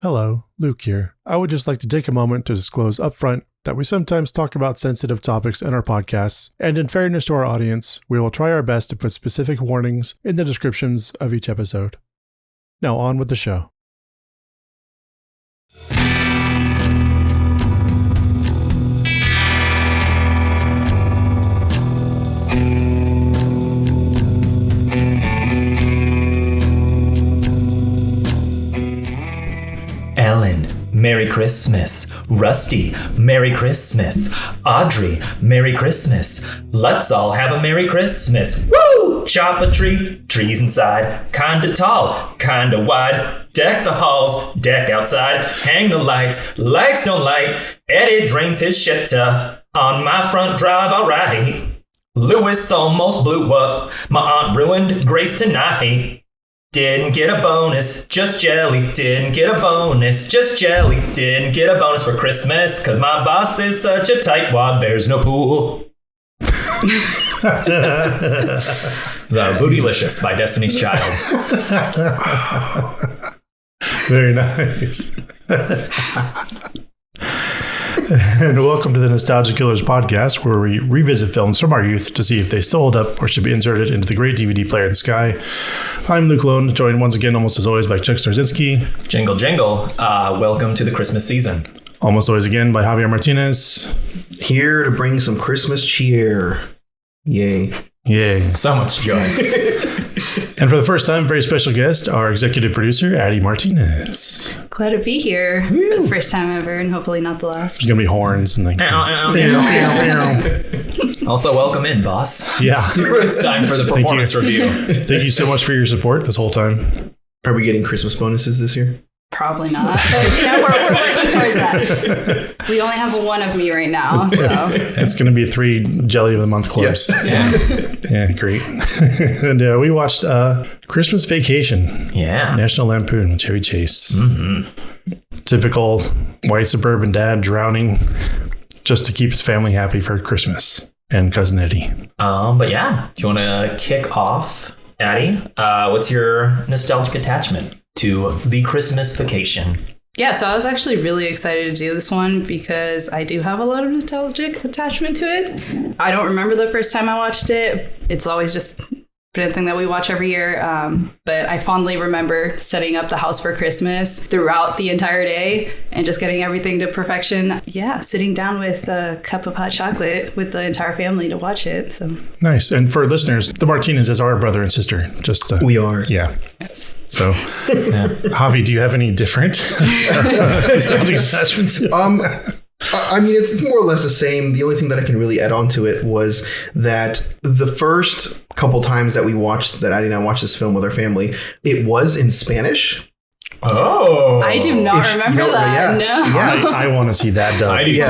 Hello, Luke here. I would just like to take a moment to disclose upfront that we sometimes talk about sensitive topics in our podcasts, and in fairness to our audience, we will try our best to put specific warnings in the descriptions of each episode. Now on with the show. Ellen, Merry Christmas. Rusty, Merry Christmas. Audrey, Merry Christmas. Let's all have a Merry Christmas. Woo! Chop a tree, trees inside. Kinda tall, kinda wide. Deck the halls, deck outside. Hang the lights, lights don't light. Eddie drains his shitter on my front drive, alright. Lewis almost blew up. My aunt ruined Grace tonight. Didn't get a bonus, just jelly. Didn't get a bonus, just jelly. Didn't get a bonus for Christmas, cause my boss is such a tightwad, there's no pool. Bootylicious by Destiny's Child. Very nice. And welcome to the Nostalgia Killers podcast, where we revisit films from our youth to see if they still hold up or should be inserted into the great DVD player in the sky. I'm Luke Lone, joined once again, almost as always, by Chuck Starzinski. Jingle, jingle. Welcome to the Christmas season. Almost always again by Addy Martinez. Here to bring some Christmas cheer. Yay. Yay. So much joy. And for the first time, very special guest, our executive producer, Addy Martinez. Glad to be here for the first time ever, and hopefully not the last. There's going to be horns and like... Also, welcome in, boss. Yeah. It's time for the performance review. Thank you so much for your support this whole time. Are we getting Christmas bonuses this year? Probably not. But, we're working towards that. We only have one of me right now, so. It's going to be 3 Jelly of the Month clubs. Yeah, great. And we watched Christmas Vacation. Yeah. National Lampoon with Chevy Chase. Mm-hmm. Typical white suburban dad drowning just to keep his family happy for Christmas. And Cousin Eddie. But yeah, do you want to kick off, Addy? What's your nostalgic attachment to the Christmas Vacation? Yeah, so I was actually really excited to do this one because I do have a lot of nostalgic attachment to it. I don't remember the first time I watched it. It's always just a thing that we watch every year. But I fondly remember setting up the house for Christmas throughout the entire day and just getting everything to perfection. Yeah, sitting down with a cup of hot chocolate with the entire family to watch it. So nice. And for listeners, the Martinezes are brother and sister. Just we are. Yeah. Yes. So, Javi, do you have any different nostalgic attachments? I mean, it's more or less the same. The only thing that I can really add on to it was that the first couple times that Addy and I watched this film with our family, it was in Spanish. Oh, I do not remember that. Yeah. No. Yeah. I want to see that dub. I do too.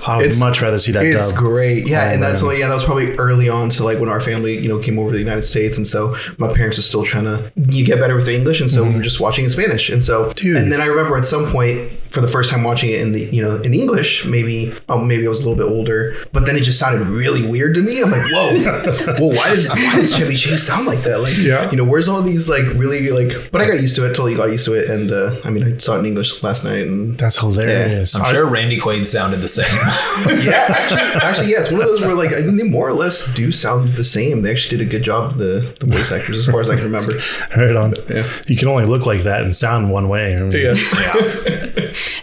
I would much rather see that dub. It's great. Yeah. And that's man. that was probably early on to like when our family, came over to the United States. And so my parents were still trying to get better with the English. And so we were just watching in Spanish. And so, and then I remember at some point for the first time watching it in the, in English, maybe I was a little bit older, but then it just sounded really weird to me. I'm like, whoa, why does Chevy Chase sound like that? Like, where's all these like really like, but I got used to it, totally got used to it. And I saw it in English last night. And that's hilarious. I'm sure Randy Quaid sounded the same. actually, yeah, it's one of those where like, I mean, they more or less do sound the same. They actually did a good job, the voice actors, as far as I can remember. Right on. Yeah. You can only look like that and sound one way. Yeah.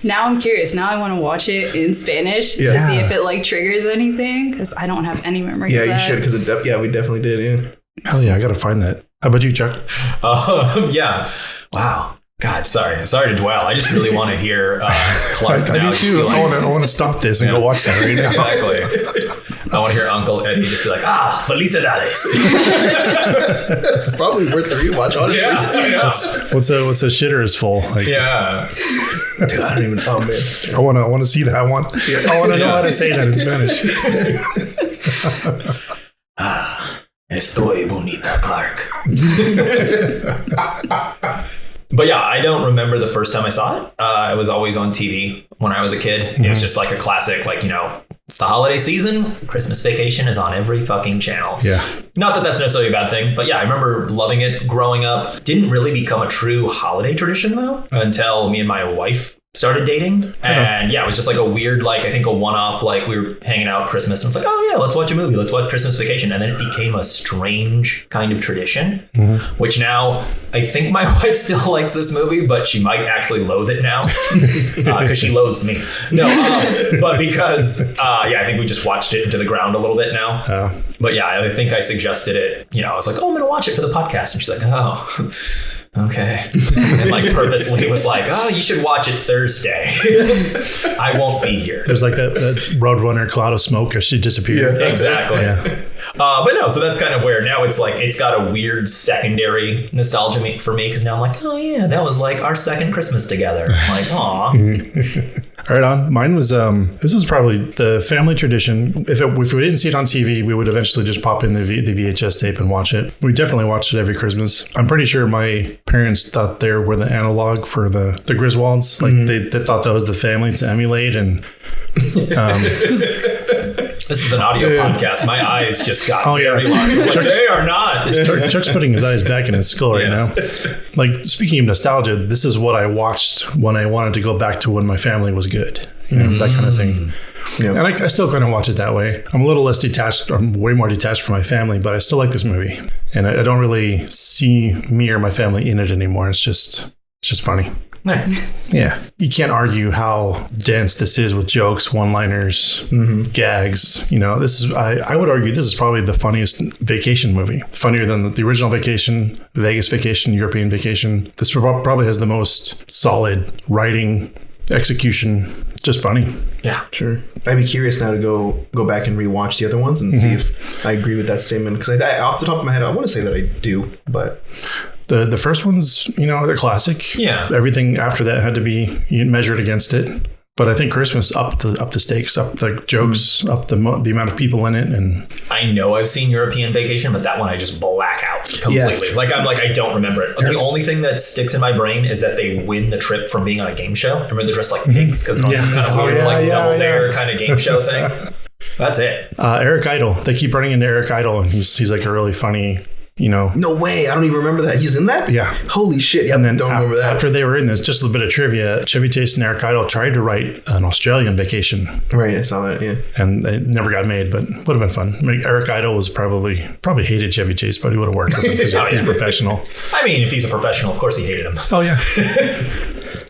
Now I'm curious. Now I want to watch it in Spanish to see if it like triggers anything, because I don't have any memory of that. Yeah, you should, because we definitely did. Yeah. Hell yeah, I got to find that. How about you, Chuck? Yeah. Wow. God, sorry to dwell. I just really want to hear Clark. I do too. I want to stop this and go watch that right now. Exactly. I want to hear Uncle Eddie just be like, felicidades. It's probably worth the rewatch, honestly. Yeah, I know. What's a shitter is full? Like, yeah. Dude, I don't even. Oh man. I want to see that. I want to know how to say that in Spanish. Estoy bonita, Clark. But yeah, I don't remember the first time I saw it. It was always on TV when I was a kid. Mm-hmm. It was just like a classic, like, it's the holiday season. Christmas Vacation is on every fucking channel. Yeah. Not that that's necessarily a bad thing, but yeah, I remember loving it growing up. Didn't really become a true holiday tradition though until me and my wife started dating. And yeah, it was just like a weird, like, I think a one-off, like we were hanging out Christmas and it's like, oh yeah, let's watch a movie. Let's watch Christmas Vacation. And then it became a strange kind of tradition, which now I think my wife still likes this movie, but she might actually loathe it now because she loathes me. No, but because, yeah, I think we just watched it into the ground a little bit now. But yeah, I think I suggested it. You know, I was like, oh, I'm going to watch it for the podcast. And she's like, oh, okay. And like purposely was like, oh, you should watch it Thursday. I won't be here. There's like that Roadrunner cloud of smoke as she disappeared. Yeah, exactly. Yeah. But no, so that's kind of where now it's like, it's got a weird secondary nostalgia for me because now I'm like, oh yeah, that was like our second Christmas together. I'm like, aw. Right on. Mine was, this was probably the family tradition. If we didn't see it on TV, we would eventually just pop in the VHS tape and watch it. We definitely watched it every Christmas. I'm pretty sure my parents thought they were the analog for the Griswolds. Like they thought that was the family to emulate. And this is an audio podcast. My eyes just got very large. Like, they are not. Chuck's putting his eyes back in his skull right now. Like, speaking of nostalgia, this is what I watched when I wanted to go back to when my family was good. You know, that kind of thing. Yeah. And I still kind of watch it that way. I'm a little less detached. I'm way more detached from my family, but I still like this movie. And I don't really see me or my family in it anymore. It's just funny. Nice. Yeah. You can't argue how dense this is with jokes, one-liners, gags. You know, I would argue this is probably the funniest vacation movie. Funnier than the original Vacation, Vegas Vacation, European Vacation. This probably has the most solid writing, execution, just funny. Yeah, sure. I'd be curious now to go back and rewatch the other ones and see if I agree with that statement. Because I off the top of my head, I want to say that I do, but... The first ones, you know, they're classic. Yeah. Everything after that had to be measured against it. But I think Christmas upped the stakes, up the jokes, up the amount of people in it. And I know I've seen European Vacation, but that one I just black out completely. Yeah. Like I don't remember it. The only thing that sticks in my brain is that they win the trip from being on a game show. I remember they're dressed like pigs because it's on some kind of weird double dare kind of game show thing. That's it. Eric Idle. They keep running into Eric Idle, and he's like a really funny. You know, no way. I don't even remember that. He's in that? Yeah. Holy shit. Yeah, and then don't remember that. After they were in this, just a little bit of trivia, Chevy Chase and Eric Idle tried to write an Australian Vacation. Right. I saw that. Yeah. And it never got made, but would have been fun. I mean, Eric Idle was probably hated Chevy Chase, but he would have worked with him because he's a professional. I mean, if he's a professional, of course he hated him. Oh, yeah.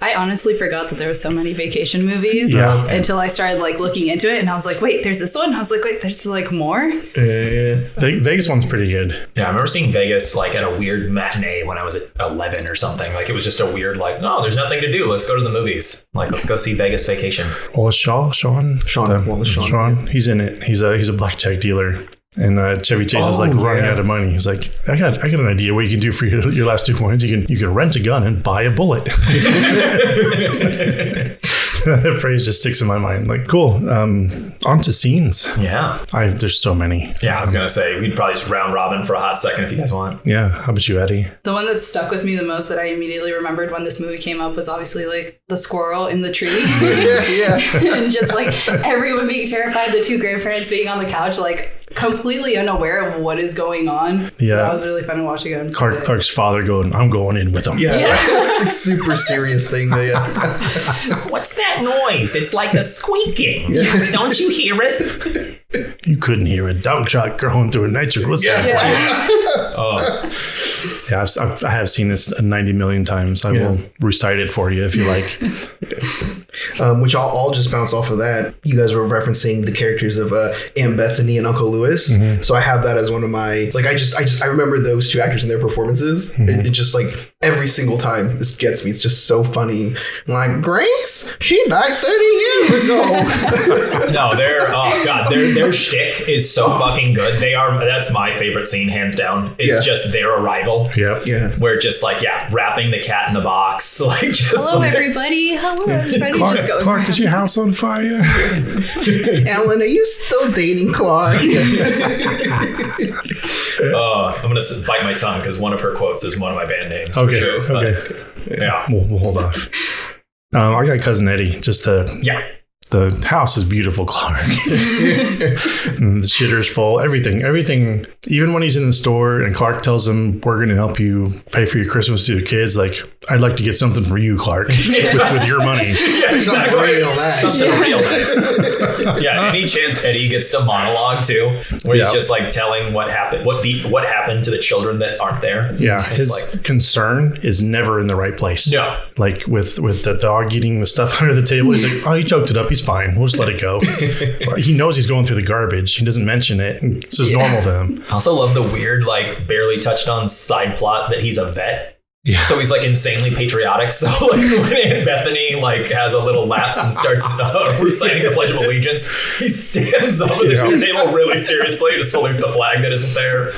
I honestly forgot that there were so many vacation movies until I started like looking into it, and I was like, wait, there's this one. I was like, wait, there's like more. Vegas one's pretty good. Yeah, I remember seeing Vegas like at a weird matinee when I was at 11 or something. Like it was just a weird like, no, there's nothing to do. Let's go to the movies. Like let's go see Vegas Vacation. Wallace Shawn. He's in it. He's a blackjack dealer. And Chevy Chase is like running out of money. He's like, I got an idea what you can do for your last 2 points. You can rent a gun and buy a bullet. That phrase just sticks in my mind. Like, cool. On to scenes. Yeah. There's so many. Yeah, I was gonna say we'd probably just round robin for a hot second if you guys want. Yeah. How about you, Addy? The one that stuck with me the most that I immediately remembered when this movie came up was obviously like the squirrel in the tree. And just like everyone being terrified, the two grandparents being on the couch, like completely unaware of what is going on. So that was really fun to watch again. Clark's father going, I'm going in with him. Yeah. It's a super serious thing. What's that noise? It's like a squeaking. Don't you hear it? You couldn't hear a dump truck going through a nitroglycerin plant. I have seen this 90 million times. I will recite it for you if you like. Which I'll just bounce off of that. You guys were referencing the characters of Aunt Bethany and Uncle Lewis. So I have that as one of my, like, I remember those two actors and their performances. It just like every single time this gets me. It's just so funny. Like, Grace, she died 30 years ago. No, their shtick is so fucking good. That's my favorite scene, hands down. It's just their arrival. Yeah. Where just like, wrapping the cat in the box. Like just hello, everybody. Hello, everybody. Clark, is your house on fire? Ellen, are you still dating Clark? I'm going to bite my tongue because one of her quotes is one of my band names. Okay. For sure. Okay. But, yeah. We'll hold off. I got Cousin Eddie. Just the The house is beautiful, Clark. And the shitter's full. Everything. Even when he's in the store and Clark tells him, we're going to help you pay for your Christmas to your kids. Like, I'd like to get something for you, Clark, with your money. Yeah, exactly. Something real nice. Yeah, any chance Eddie gets to monologue too, where he's just like telling what happened, what happened to the children that aren't there. Yeah, his concern is never in the right place. No. Like with the dog eating the stuff under the table, he's like, oh, he choked it up. He's fine. We'll just let it go. He knows he's going through the garbage. He doesn't mention it. It's just normal to him. I also love the weird, like, barely touched on side plot that he's a vet. Yeah. So he's like insanely patriotic. So like when Aunt Bethany like has a little lapse and starts reciting the Pledge of Allegiance, he stands up at the dinner table really seriously to salute the flag that isn't there.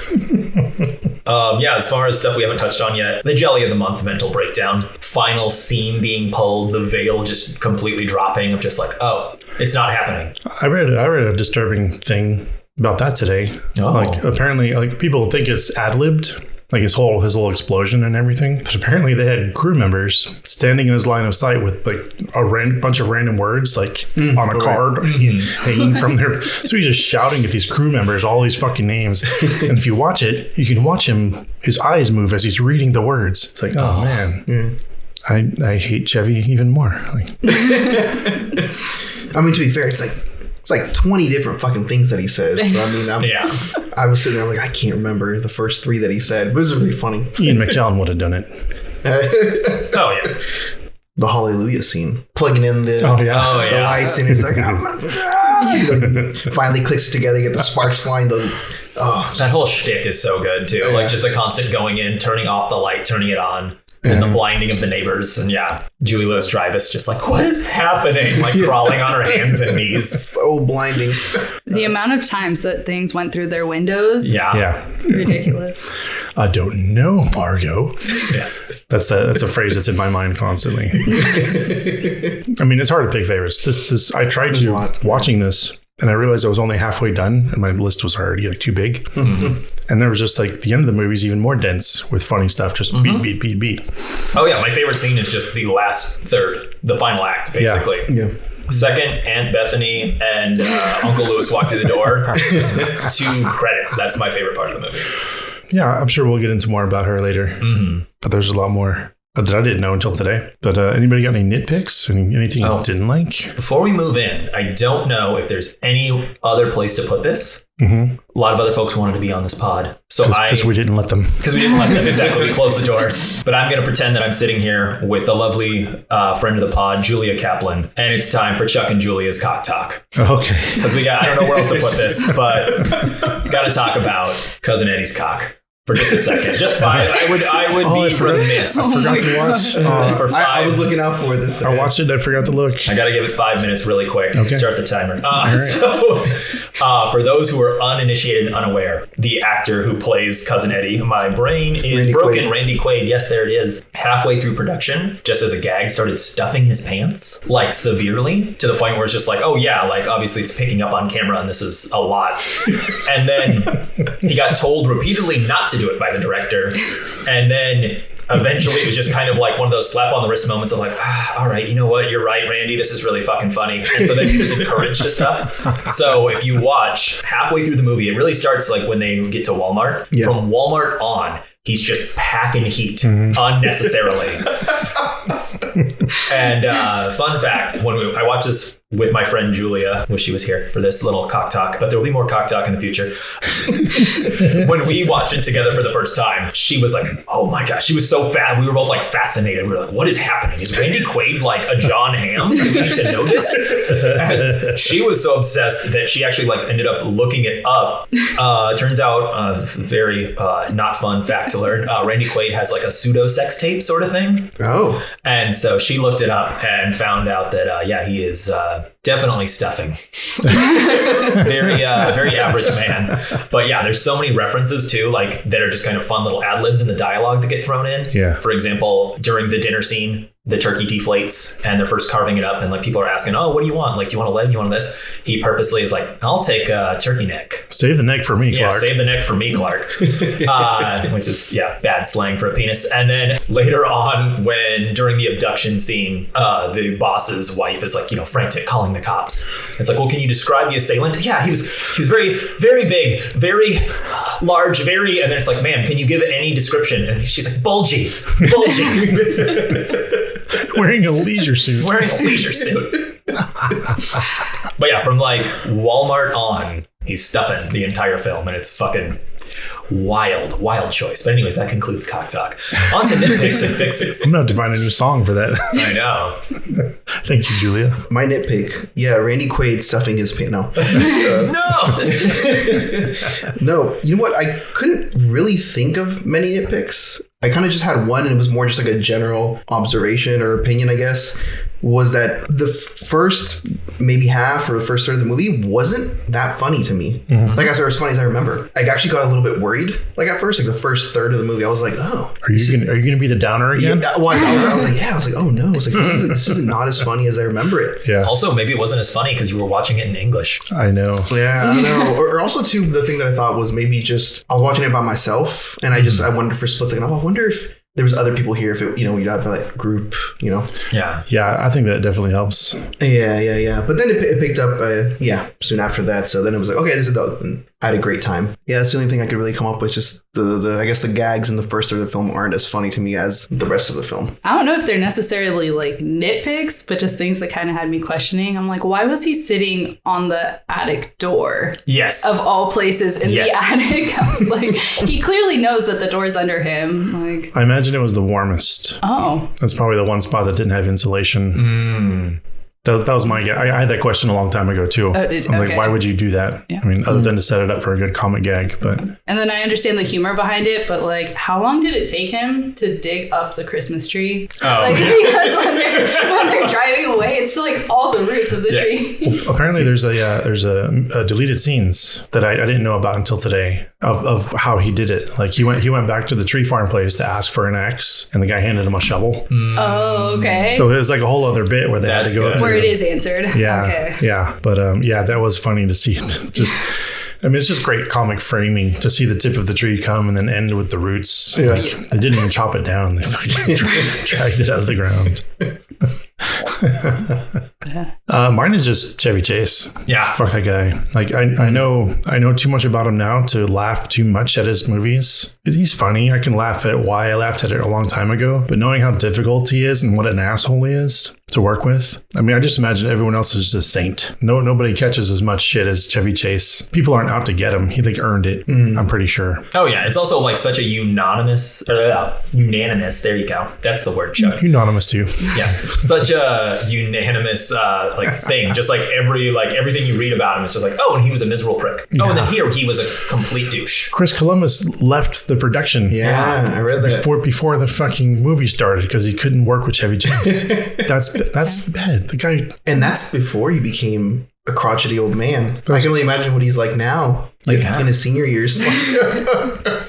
As far as stuff we haven't touched on yet, the Jelly of the Month mental breakdown, final scene being pulled, the veil just completely dropping of just like, oh, it's not happening. I read a disturbing thing about that today. Oh. Like apparently, like people think it's ad-libbed. Like his whole explosion and everything. But apparently they had crew members standing in his line of sight with like a bunch of random words like on a card hanging from there. So he's just shouting at these crew members all these fucking names. And if you watch it, you can watch his eyes move as he's reading the words. It's like, oh man. I hate Chevy even more. Like, I mean, to be fair, it's like 20 different fucking things that he says. So, I mean, I was sitting there like, I can't remember the first 3 that he said. But it was really funny. Ian McKellen would have done it. Oh, yeah. The Hallelujah scene. Plugging in the lights and he's like, finally clicks together, get the sparks flying. That whole shtick is so good too. Like just the constant going in, turning off the light, turning it on. And the blinding of the neighbors. And Julie Louis-Dreyfus just like, what is happening? Like crawling on her hands and knees. So blinding. The amount of times that things went through their windows. Yeah. Ridiculous. I don't know, Margot. Yeah. That's a phrase that's in my mind constantly. I mean, it's hard to pick favorites. I tried watching this. And I realized I was only halfway done and my list was already like too big. Mm-hmm. And there was just like the end of the movie is even more dense with funny stuff. Just beat. Oh yeah. My favorite scene is just the last third, the final act, basically. Yeah. Second, Aunt Bethany and Uncle Louis walk through the door. 2 credits. That's my favorite part of the movie. Yeah. I'm sure we'll get into more about her later. Mm-hmm. But there's a lot more that I didn't know until today. But anybody got any nitpicks? Anything you didn't like? Before we move in, I don't know if there's any other place to put this. Mm-hmm. A lot of other folks wanted to be on this pod. Because we didn't let them. Because we didn't let them, exactly. We closed the doors. But I'm going to pretend that I'm sitting here with the lovely friend of the pod, Julia Kaplan. And it's time for Chuck and Julia's Cock Talk. Okay. Because I don't know where else to put this, but got to talk about Cousin Eddie's cock. For just a second, just 5. I would be remiss. I forgot to watch. For 5. I was looking out for this. I watched it. I forgot to look. I got to give it 5 minutes really quick. Okay. Start the timer. Right. So, for those who are uninitiated and unaware, the actor who plays Cousin Eddie, my brain is Randy broken. Quaid. Randy Quaid. Yes, there it is. Halfway through production, just as a gag, started stuffing his pants like severely to the point where it's just like, oh yeah, like obviously it's picking up on camera and this is a lot. And then he got told repeatedly not to do it by the director. And then eventually it was just kind of like one of those slap on the wrist moments of like, all right, you know what? You're right, Randy. This is really fucking funny. And so then he was encouraged to stuff. So if you watch halfway through the movie, it really starts like when they get to Walmart. Yeah. From Walmart on, he's just packing heat unnecessarily. And fun fact, when I watched this with my friend Julia, wish she was here for this little cock talk, but there will be more cock talk in the future. When we watched it together for the first time, she was like, oh my gosh, she was so fat. We were both like fascinated. We were like, what is happening? Is Randy Quaid like a John Hamm? Do we need to know this? And she was so obsessed that she actually like ended up looking it up. Turns out, very not fun fact to learn, Randy Quaid has like a pseudo sex tape sort of thing. Oh. And so she looked it up and found out that, he is definitely stuffing. Very average man. But yeah, there's so many references too, like that are just kind of fun little ad libs in the dialogue that get thrown in. Yeah. For example, during the dinner scene, the turkey deflates and they're first carving it up and like people are asking, oh, what do you want? Like, do you want a leg? Do you want this? He purposely is like, I'll take a turkey neck. Save the neck for me, Clark. Yeah, save the neck for me, Clark. Which is, bad slang for a penis. And then later on, when during the abduction scene, the boss's wife is like, frantic, calling the cops. It's like, well, can you describe the assailant? Yeah, he was very, very big, very large, very, and then it's like, ma'am, can you give any description? And she's like, bulgy. Wearing a leisure suit. But yeah, from like Walmart on, he's stuffing the entire film, and it's fucking wild choice. But anyways, that concludes Cock Talk. On to nitpicks and fixes. I'm going to find a new song for that. I know. Thank you, Julia. My nitpick. Yeah, Randy Quaid stuffing his pants. No. No. You know what? I couldn't really think of many nitpicks. I kind of just had one, and it was more just like a general observation or opinion, I guess, was that the first maybe half or the first third of the movie wasn't that funny to me. Mm-hmm. Like I said, it was funny as I remember. I actually got a little bit worried. Like at first, like the first third of the movie, I was like, oh. Are you gonna be the downer again? Yeah, well, I was like, oh no. I was like, this is not as funny as I remember it. Yeah. Also, maybe it wasn't as funny because you were watching it in English. I know. Yeah, I know. Or also, too, the thing that I thought was maybe just, I was watching it by myself, and I wondered for a split second, I wonder if there was other people here, if it, you'd have that group, Yeah. Yeah, I think that definitely helps. Yeah. But then it picked up, soon after that. So then it was like, okay, this is adult. And I had a great time. Yeah, that's the only thing I could really come up with. Just I guess the gags in the first third of the film aren't as funny to me as the rest of the film. I don't know if they're necessarily like nitpicks, but just things that kind of had me questioning. I'm like, why was he sitting on the attic door? Yes. Of all places in the attic. I was like, he clearly knows that the door's under him. Like, I imagine it was the warmest. Oh. That's probably the one spot that didn't have insulation. That was my guess. I had that question a long time ago too. I'm like, why would you do that? Yeah. I mean, other than to set it up for a good comic gag, but. And then I understand the humor behind it, but like, how long did it take him to dig up the Christmas tree? Oh, because when they're driving away, it's still like all the roots of the tree. Well, apparently, there's a deleted scenes that I didn't know about until today of how he did it. Like he went back to the tree farm place to ask for an axe, and the guy handed him a shovel. Oh, okay. So it was like a whole other bit where they had to go where it is answered. Yeah. Okay. Yeah. But that was funny to see. It's just great comic framing to see the tip of the tree come and then end with the roots. Yeah. Like, they didn't even chop it down. They fucking dragged it out of the ground. Mine is just Chevy Chase. Yeah. Fuck that guy. Like I know too much about him now to laugh too much at his movies. He's funny. I can laugh at why I laughed at it a long time ago, but knowing how difficult he is and what an asshole he is to work with. I mean, I just imagine everyone else is just a saint. Nobody catches as much shit as Chevy Chase. People aren't out to get him. He like earned it. I'm pretty sure. Oh yeah. It's also like such a unanimous, there you go. That's the word, Chuck. Unanimous too. Yeah. Such a unanimous thing. Just like everything you read about him is just like, oh, and he was a miserable prick. Yeah. Oh, and then here he was a complete douche. Chris Columbus left the production. Yeah, I read that. Before the fucking movie started because he couldn't work with Chevy Chase. That's bad. The guy. And that's before he became a crotchety old man. I can only imagine what he's like now, in his senior years.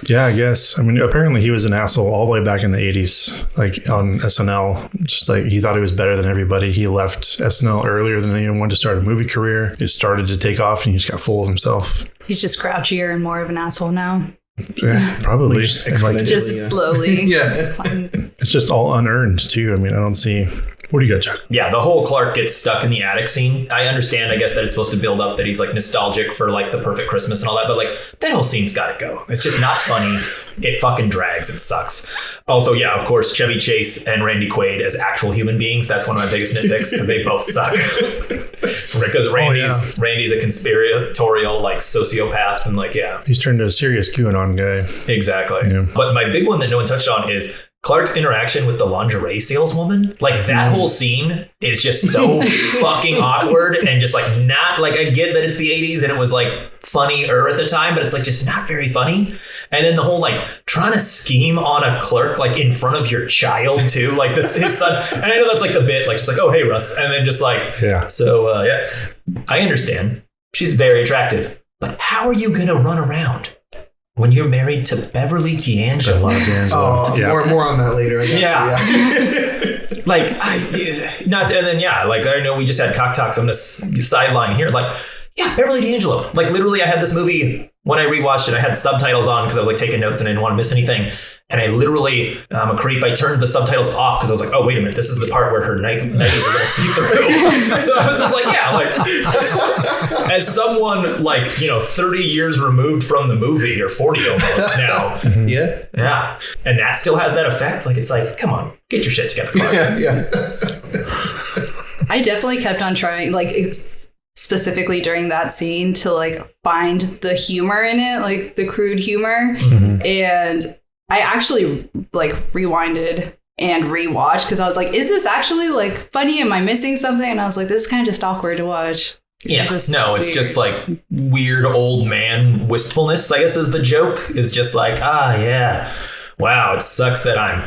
Yeah, I guess. I mean, apparently he was an asshole all the way back in the 80s, like on SNL. Just like he thought he was better than everybody. He left SNL earlier than anyone wanted to start a movie career. It started to take off and he just got full of himself. He's just grouchier and more of an asshole now. Yeah, probably. Just slowly. Yeah. It's just all unearned too. I mean, I don't see. What do you got, Chuck? Yeah, the whole Clark gets stuck in the attic scene. I understand, I guess, that it's supposed to build up that he's like nostalgic for like the perfect Christmas and all that, but like that whole scene's got to go. It's just not funny. It fucking drags. It sucks. Also, yeah, of course, Chevy Chase and Randy Quaid as actual human beings. That's one of my biggest nitpicks because they both suck. Because Randy's a conspiratorial like sociopath and like, yeah. He's turned into a serious QAnon guy. Exactly. Yeah. But my big one that no one touched on is Clark's interaction with the lingerie saleswoman. Like that whole scene is just so fucking awkward and just like not like, I get that it's the 80s and it was like funnier at the time, but it's like just not very funny. And then the whole like trying to scheme on a clerk like in front of your child too, like his son. And I know that's like the bit, like just like, oh hey Russ, and then just like I understand she's very attractive, but how are you gonna run around when you're married to Beverly D'Angelo? More on that later, I guess. Yeah. Like, and then, like, I know we just had Cock Talk, so I'm going to sideline here. Like, yeah, Beverly D'Angelo. Like, literally, I had this movie, when I rewatched it, I had subtitles on because I was, like, taking notes and I didn't want to miss anything. And I literally, I'm a creep, I turned the subtitles off because I was like, oh, wait a minute, this is the part where her nighties are going to see through. So I was just like, like, as someone, like, 30 years removed from the movie, or 40 almost now. Yeah. Yeah. And that still has that effect. Like, it's like, come on, get your shit together. Yeah. I definitely kept on trying, like, specifically during that scene, to, like, find the humor in it, like, the crude humor. And I actually, like, rewinded and rewatched because I was like, is this actually, like, funny? Am I missing something? And I was like, this is kind of just awkward to watch. It's just like weird old man wistfulness, I guess, is the joke. Is just like, wow, it sucks that I'm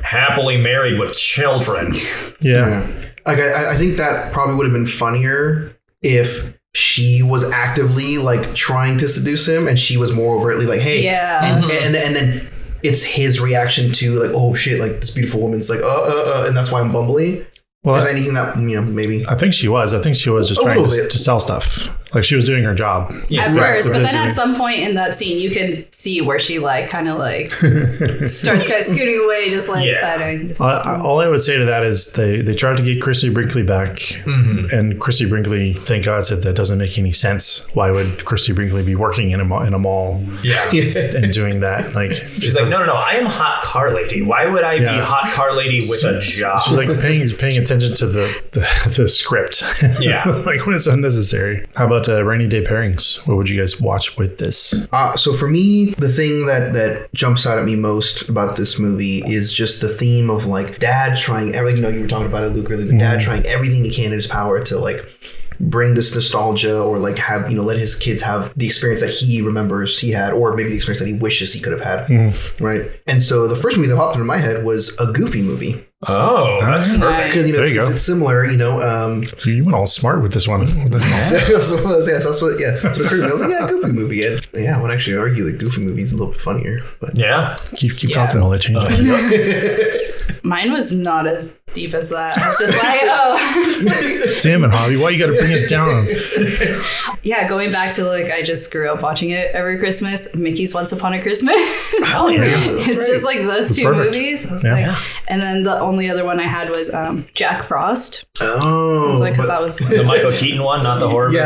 happily married with children. Yeah. Like, I think that probably would have been funnier if she was actively, like, trying to seduce him and she was more overtly like, hey. And then it's his reaction to, like, oh shit, like, this beautiful woman's like, and that's why I'm bumbly. Well, if anything, that, maybe. I think she was just trying to sell stuff. Like, she was doing her job. Yeah, at first, but then at some point in that scene, you can see where she, like, kind of, like, starts kind of scooting away, just, like, siding. All I would say to that is they tried to get Christy Brinkley back, and Christy Brinkley, thank God, said that doesn't make any sense. Why would Christy Brinkley be working in a mall and doing that? Like, she's like, no, I am hot car lady. Why would I be hot car lady with a job? She's like paying attention to the script. Like, when it's unnecessary. How about rainy day pairings? What would you guys watch with this? So for me, the thing that jumps out at me most about this movie is just the theme of, like, dad trying everything. You were talking about it, Luke, earlier. The dad trying everything he can in his power to, like, bring this nostalgia, or, like, have, let his kids have the experience that he remembers he had, or maybe the experience that he wishes he could have had. Right. And so the first movie that popped into my head was a Goofy movie. Oh, that's perfect. Because, there you go. It's similar, You went all smart with this one. That's what occurred to me. I was like, Goofy movie. And I would actually argue that Goofy movie is a little bit funnier. But Keep talking, I'll let you change. Mine was not as deep as that. I was just like, Damn it, Hobby, why you gotta bring us down? Going back to, like, I just grew up watching it every Christmas. Mickey's Once Upon a Christmas. Oh, yeah. It's just like those two movies. I was like, and then the only other one I had was Jack Frost. Oh, I was like, because that was the Michael Keaton one, not the horror movie.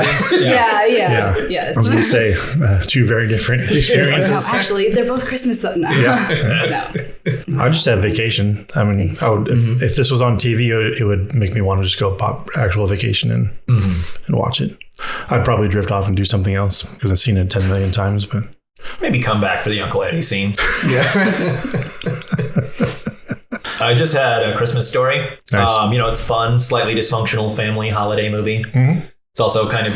Yes. I was gonna say two very different experiences. No, actually, they're both Christmas though. No. I just had Vacation. I mean, if this was on TV, it would make me want to just go pop actual Vacation and watch it. I'd probably drift off and do something else because I've seen it 10 million times, but maybe come back for the Uncle Eddie scene. I just had A Christmas Story. Nice. It's fun, slightly dysfunctional family holiday movie. It's also kind of,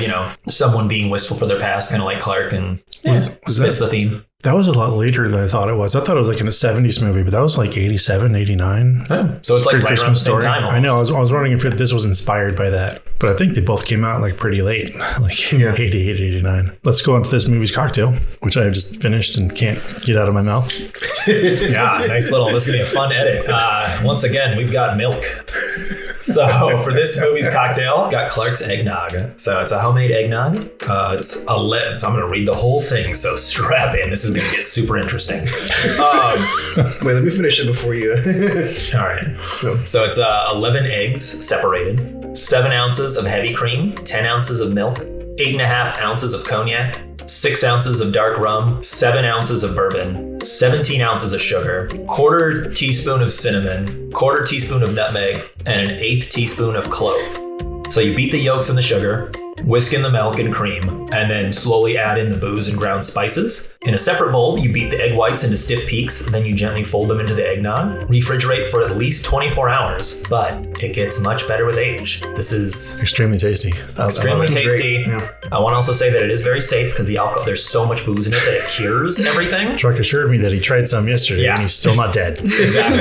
someone being wistful for their past, kind of like Clark, and fits the theme. That was a lot later than I thought it was. I thought it was like in a 70s movie, but that was like 87, 89. Oh, so it's like right around the same time almost. I know. I was wondering if this was inspired by that. But I think they both came out like pretty late, like 88, 89. Let's go on to this movie's cocktail, which I just finished and can't get out of my mouth. Nice little, this is going to be a fun edit. Once again, we've got milk. So for this movie's cocktail, got Clark's Eggnog. So it's a homemade eggnog. I'm going to read the whole thing, so strap in. This is going to get super interesting. Wait, let me finish it before you. All right. No. So it's 11 eggs separated, 7 ounces of heavy cream, 10 ounces of milk, 8.5 ounces of cognac, 6 ounces of dark rum, 7 ounces of bourbon, 17 ounces of sugar, 1/4 teaspoon of cinnamon, 1/4 teaspoon of nutmeg, and an 1/8 teaspoon of clove. So you beat the yolks in the sugar, whisk in the milk and cream, and then slowly add in the booze and ground spices. In a separate bowl, you beat the egg whites into stiff peaks, then you gently fold them into the eggnog. Refrigerate for at least 24 hours, but it gets much better with age. This is extremely tasty. Extremely tasty. Yeah. I want to also say that it is very safe because the alcohol, there's so much booze in it that it cures everything. Truck assured me that he tried some yesterday and he's still not dead. Exactly.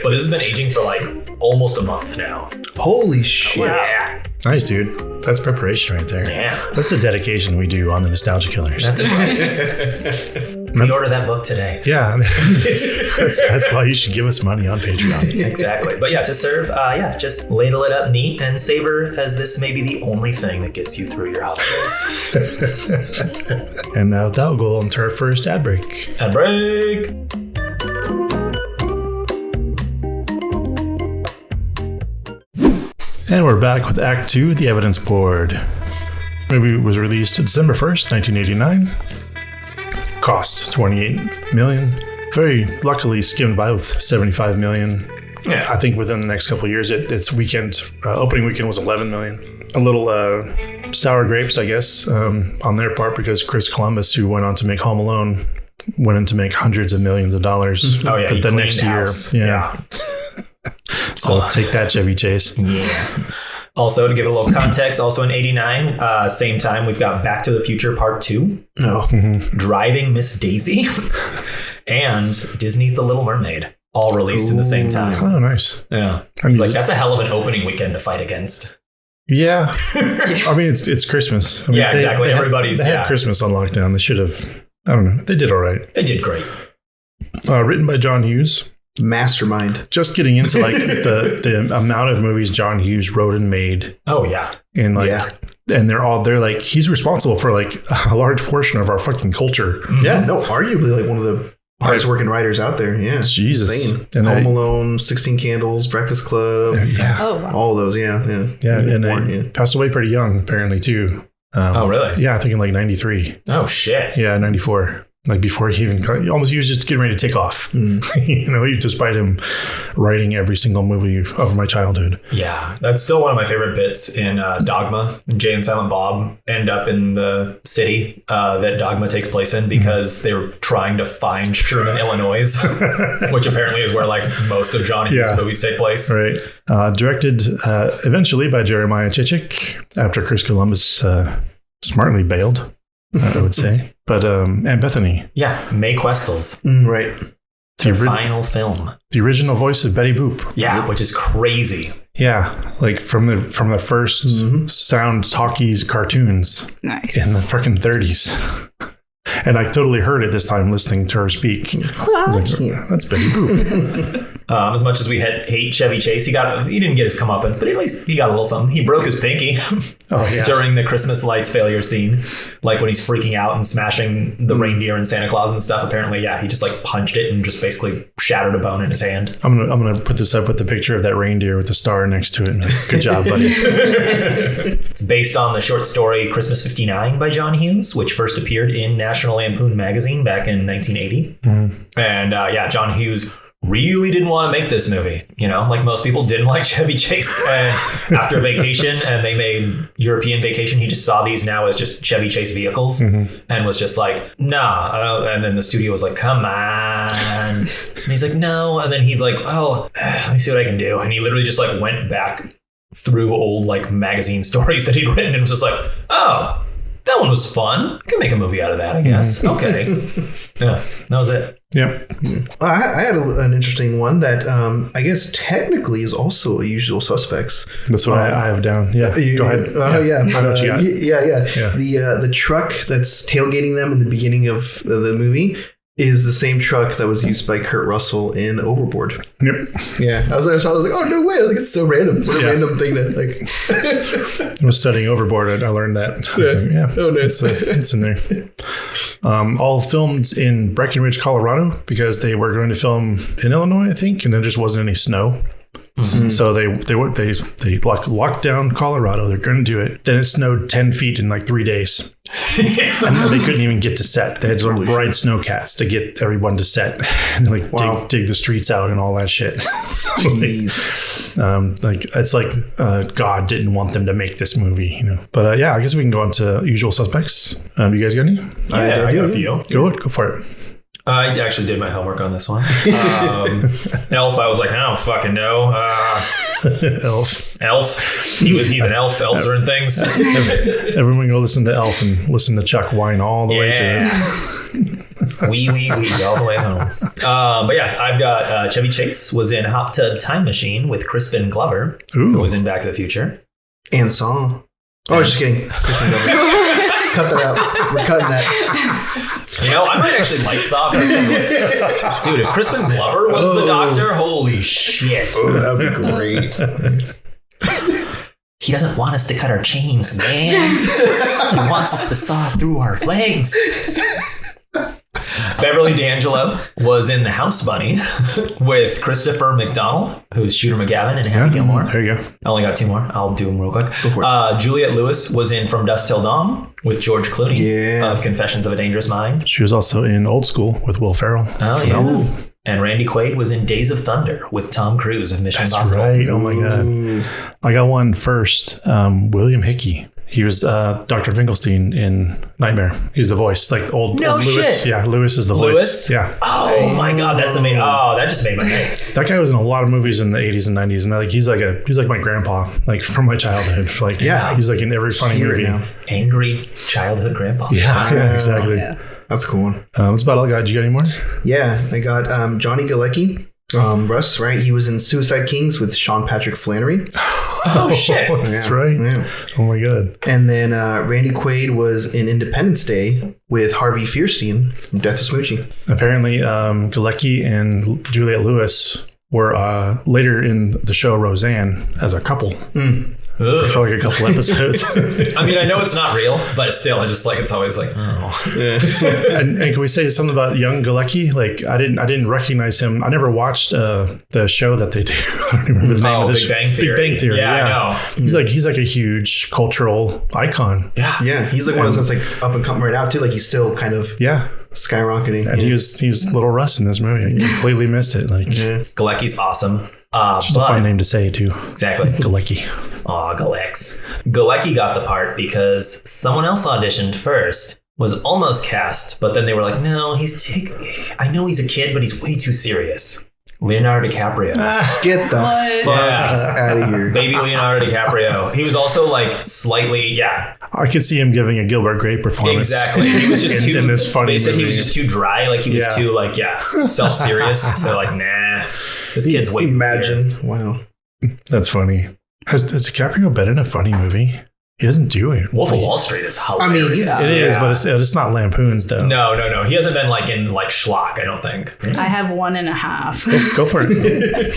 But this has been aging for like almost a month now. Holy shit. Yeah. Nice, dude. That's preparation right there. Yeah. That's the dedication we do on the Nostalgia Killers. That's right. Pre-order that book today. Yeah, that's why you should give us money on Patreon. Exactly. But yeah, to serve, just ladle it up neat and savor, as this may be the only thing that gets you through your holidays. And now that'll go on to our first ad break. Ad break. And we're back with Act 2, The Evidence Board. The movie was released December 1st, 1989. Cost $28 million. Very luckily skimmed by with $75 million. Yeah. I think within the next couple of years, its opening weekend was $11 million. A little sour grapes, I guess, on their part, because Chris Columbus, who went on to make Home Alone, went on to make hundreds of millions of dollars the next year. Yeah. So take that, Chevy Chase. Yeah. Also, to give it a little context, also in 89, same time, we've got Back to the Future Part 2, Driving Miss Daisy, and Disney's The Little Mermaid, all released in the same time. Oh, nice. Yeah. It's like, that's a hell of an opening weekend to fight against. Yeah. I mean, it's Christmas. I mean, yeah, exactly. They had Christmas on lockdown. They should have, I don't know. They did all right. They did great. Written by John Hughes. Mastermind. Just getting into like the amount of movies John Hughes wrote and made. Oh yeah. And and they're like, he's responsible for like a large portion of our fucking culture. Mm-hmm. Yeah, no, arguably like one of the hardest working writers out there. Yeah. Jesus. Insane. And Home Alone, 16 Candles, Breakfast Club. Yeah. Oh wow. All those, yeah. And passed away pretty young, apparently too. Oh really? Yeah, I think in like 93. Oh shit. Yeah, 94. Like before he was just getting ready to take off. Despite him writing every single movie of my childhood. Yeah, that's still one of my favorite bits in Dogma. Jay and Silent Bob end up in the city that Dogma takes place in because they're trying to find Sherman, Illinois, which apparently is where like most of John Hughes movies take place. Right. Directed eventually by Jeremiah Chichik after Chris Columbus smartly bailed. I would say. But and Bethany. Yeah, Mae Questel's. Right. Their final film. The original voice of Betty Boop. Yeah, which is crazy. Yeah, like from the first sound talkies cartoons. Nice. In the freaking 30s. And I totally heard it this time listening to her speak. I was like, that's Betty Boop. As much as we hate Chevy Chase, he didn't get his comeuppance, but at least he got a little something. He broke his pinky during the Christmas lights failure scene, like when he's freaking out and smashing the reindeer and Santa Claus and stuff. Apparently, he just like punched it and just basically shattered a bone in his hand. I'm gonna put this up with the picture of that reindeer with the star next to it. Good job, buddy. It's based on the short story Christmas 59 by John Hughes, which first appeared in National Lampoon magazine back in 1980. And John Hughes really didn't want to make this movie, like most people didn't like Chevy Chase. After Vacation, and they made European Vacation, he just saw these now as just Chevy Chase vehicles and was just like, nah. And then the studio was like, come on. And he's like, no. And then he's like, oh, let me see what I can do. And he literally just like went back through old like magazine stories that he'd written and was just like, oh, that one was fun. I can make a movie out of that, I guess. Okay. Yeah, that was it. Yep. I had an interesting one that I guess technically is also a Usual Suspects. That's what I have down. Yeah. Go ahead. I know what you got. The truck that's tailgating them in the beginning of the movie is the same truck that was used by Kurt Russell in Overboard. Yep. Yeah. I was like, oh, no way. I was like, it's so random. What a random thing that, like... I was studying Overboard. I learned that. Oh, nice. It's in there. All filmed in Breckenridge, Colorado, because they were going to film in Illinois, I think, and there just wasn't any snow. So they locked down Colorado. They're going to do it. Then it snowed 10 feet in like 3 days. And they couldn't even get to set. They had to ride snowcats to get everyone to set and dig the streets out and all that shit. It's like God didn't want them to make this movie, But I guess we can go on to Usual Suspects. You guys got any? I got a few. Go for it. I actually did my homework on this one. Elf, I was like, I don't fucking know. Elf. He's an elf. Elves are in things. Everyone go listen to Elf and listen to Chuck whine all the way through. Wee, all the way home. But I've got Chevy Chase was in Hot Tub Time Machine with Crispin Glover, who was in Back to the Future. And Saw. Oh, just kidding. Cut that out. We're cutting that. You know, I might actually like soft Crispin Glover. Dude, if Crispin Glover was the doctor, holy shit. Oh, that would be great. He doesn't want us to cut our chains, man. He wants us to saw through our legs. Beverly D'Angelo was in The House Bunny with Christopher McDonald, who's Shooter McGavin and Happy Gilmore. There you go. I only got 2 more. I'll do them real quick. Go for it. Juliette Lewis was in From Dusk Till Dawn with George Clooney of Confessions of a Dangerous Mind. She was also in Old School with Will Ferrell. Oh, yeah. And Randy Quaid was in Days of Thunder with Tom Cruise of Mission Impossible. Right. Oh, my God. I got one first. William Hickey. He was Dr. Finkelstein in Nightmare. He's the voice, like old Lewis. Shit. Yeah, Lewis is the voice. Yeah. Oh my God, that's amazing. Oh, that just made my day. That guy was in a lot of movies in the 80s and 90s, and he's like my grandpa, like from my childhood. Like, he's like in every funny movie. Angry childhood grandpa. Yeah, exactly. Yeah. That's a cool one. That's about all I got. Did you got any more? Yeah, I got Johnny Galecki. Russ, right? He was in Suicide Kings with Sean Patrick Flannery. Oh, shit. That's right. Yeah. Oh, my God. And then Randy Quaid was in Independence Day with Harvey Fierstein from Death of Smoochie. Apparently, Galecki and Juliette Lewis were later in the show Roseanne as a couple for like a couple episodes. I mean, I know it's not real, but still, it's always like, oh. And can we say something about young Galecki? Like, I didn't recognize him. I never watched the show that they do. I don't remember the name of the Big Bang Theory. Big Bang Theory. Yeah, I know. He's like a huge cultural icon. Yeah, he's like one of those that's like up and coming right now too. Like he's still kind of skyrocketing. And he was Little Russ in this movie. I completely missed it. Like, Galecki's awesome. It's just a fun name to say too. Exactly. Galecki. Aw, Galex. Galecki got the part because someone else auditioned first, was almost cast, but then they were like, no, I know he's a kid, but he's way too serious. Leonardo DiCaprio. Get the fuck out of here. Baby Leonardo DiCaprio. He was also like slightly, I could see him giving a Gilbert Grape performance. Exactly. He was just too, in this funny they said movie. he was just too dry. Like he was too self-serious. So like, nah, this kid's way Imagine. Wow. That's funny. Has DiCaprio been in a funny movie? He doesn't do it. Wolf of Wall Street is hilarious. I mean, it is, but it's not Lampoons though. No. He hasn't been like in like Schlock, I don't think. I have 1.5. Go for it.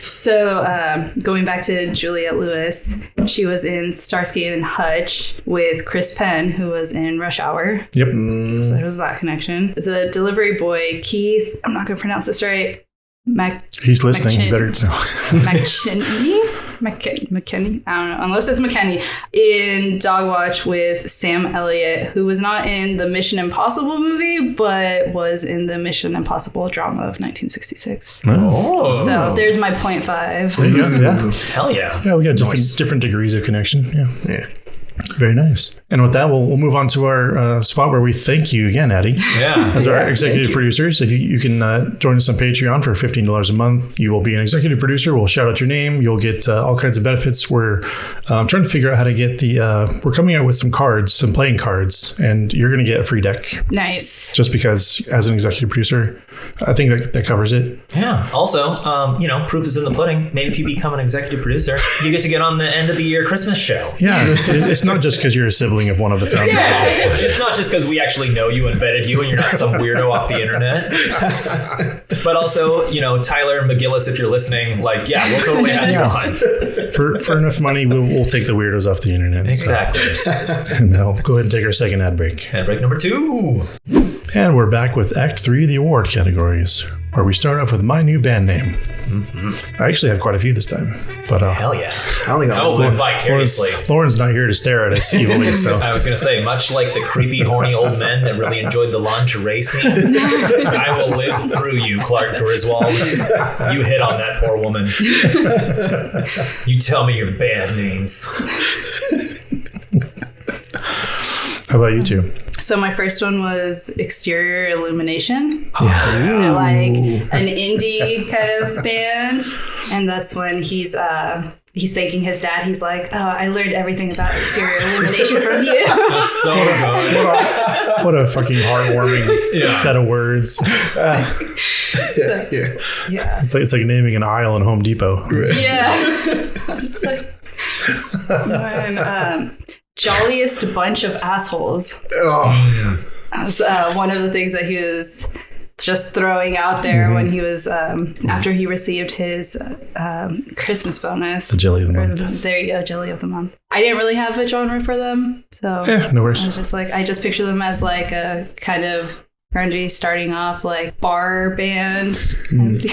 So going back to Juliette Lewis, she was in Starsky and Hutch with Chris Penn, who was in Rush Hour. Yep. So there was that connection. The delivery boy, Keith, I'm not going to pronounce this right. He's listening. Better McKinney? I don't know. Unless it's McKinney. In Dogwatch with Sam Elliott, who was not in the Mission Impossible movie, but was in the Mission Impossible drama of 1966. Oh. So there's my 0.5. There you go. Yeah. Hell yeah. Yeah, we got different degrees of connection. Yeah. Very nice. And with that, we'll move on to our spot where we thank you again, Addy. Yeah. As our executive producers. If you can join us on Patreon for $15 a month, you will be an executive producer. We'll shout out your name. You'll get all kinds of benefits. We're trying to figure out how to get we're coming out with some cards, some playing cards, and you're going to get a free deck. Nice. Just because as an executive producer, I think that covers it. Yeah. Also, proof is in the pudding. Maybe if you become an executive producer, you get on the end of the year Christmas show. Yeah. It's not just because you're a sibling of one of the founders. Yeah. It's not just because we actually know you and vetted you and you're not some weirdo off the internet. But also, Tyler McGillis, if you're listening, we'll totally have you on. For enough money, we'll take the weirdos off the internet. Exactly. So. And now go ahead and take our second ad break. Ad break number 2. And we're back with Act 3 of the award categories, where we start off with my new band name. Mm-hmm. I actually have quite a few this time. But hell yeah. I will live vicariously. Lauren's not here to stare at us evilly. So I was going to say, much like the creepy, horny old men that really enjoyed the lingerie scene, I will live through you, Clark Griswold. You hit on that poor woman. You tell me your band names. How about you two? So my first one was Exterior Illumination. Yeah. They're like an indie kind of band. And that's when he's thanking his dad. He's like, oh, I learned everything about exterior illumination from you. That's so good. What a fucking heartwarming set of words. Yeah. It's like naming an aisle in Home Depot. Yeah. I was like, jolliest bunch of assholes. Oh, That was one of the things that he was just throwing out there when he was after he received his Christmas bonus. The jelly of the month. There you go, jelly of the month. I didn't really have a genre for them, so Yeah, no worries. I was just like, I just picture them as like a kind of grungy starting off like bar band. And,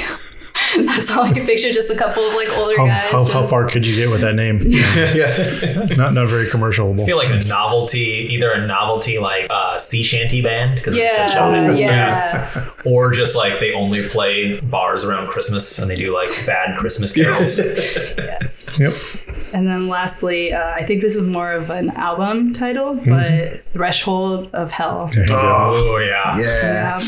that's all I can picture, just a couple of like older guys. How far could you get with that name? yeah. Not very commercial. I feel like either a novelty like sea shanty band because it's such Yeah. or just like they only play bars around Christmas and they do like bad Christmas carols. Yes. Yep. And then lastly, I think this is more of an album title, but Threshold of Hell. There you go. Oh yeah. Yeah.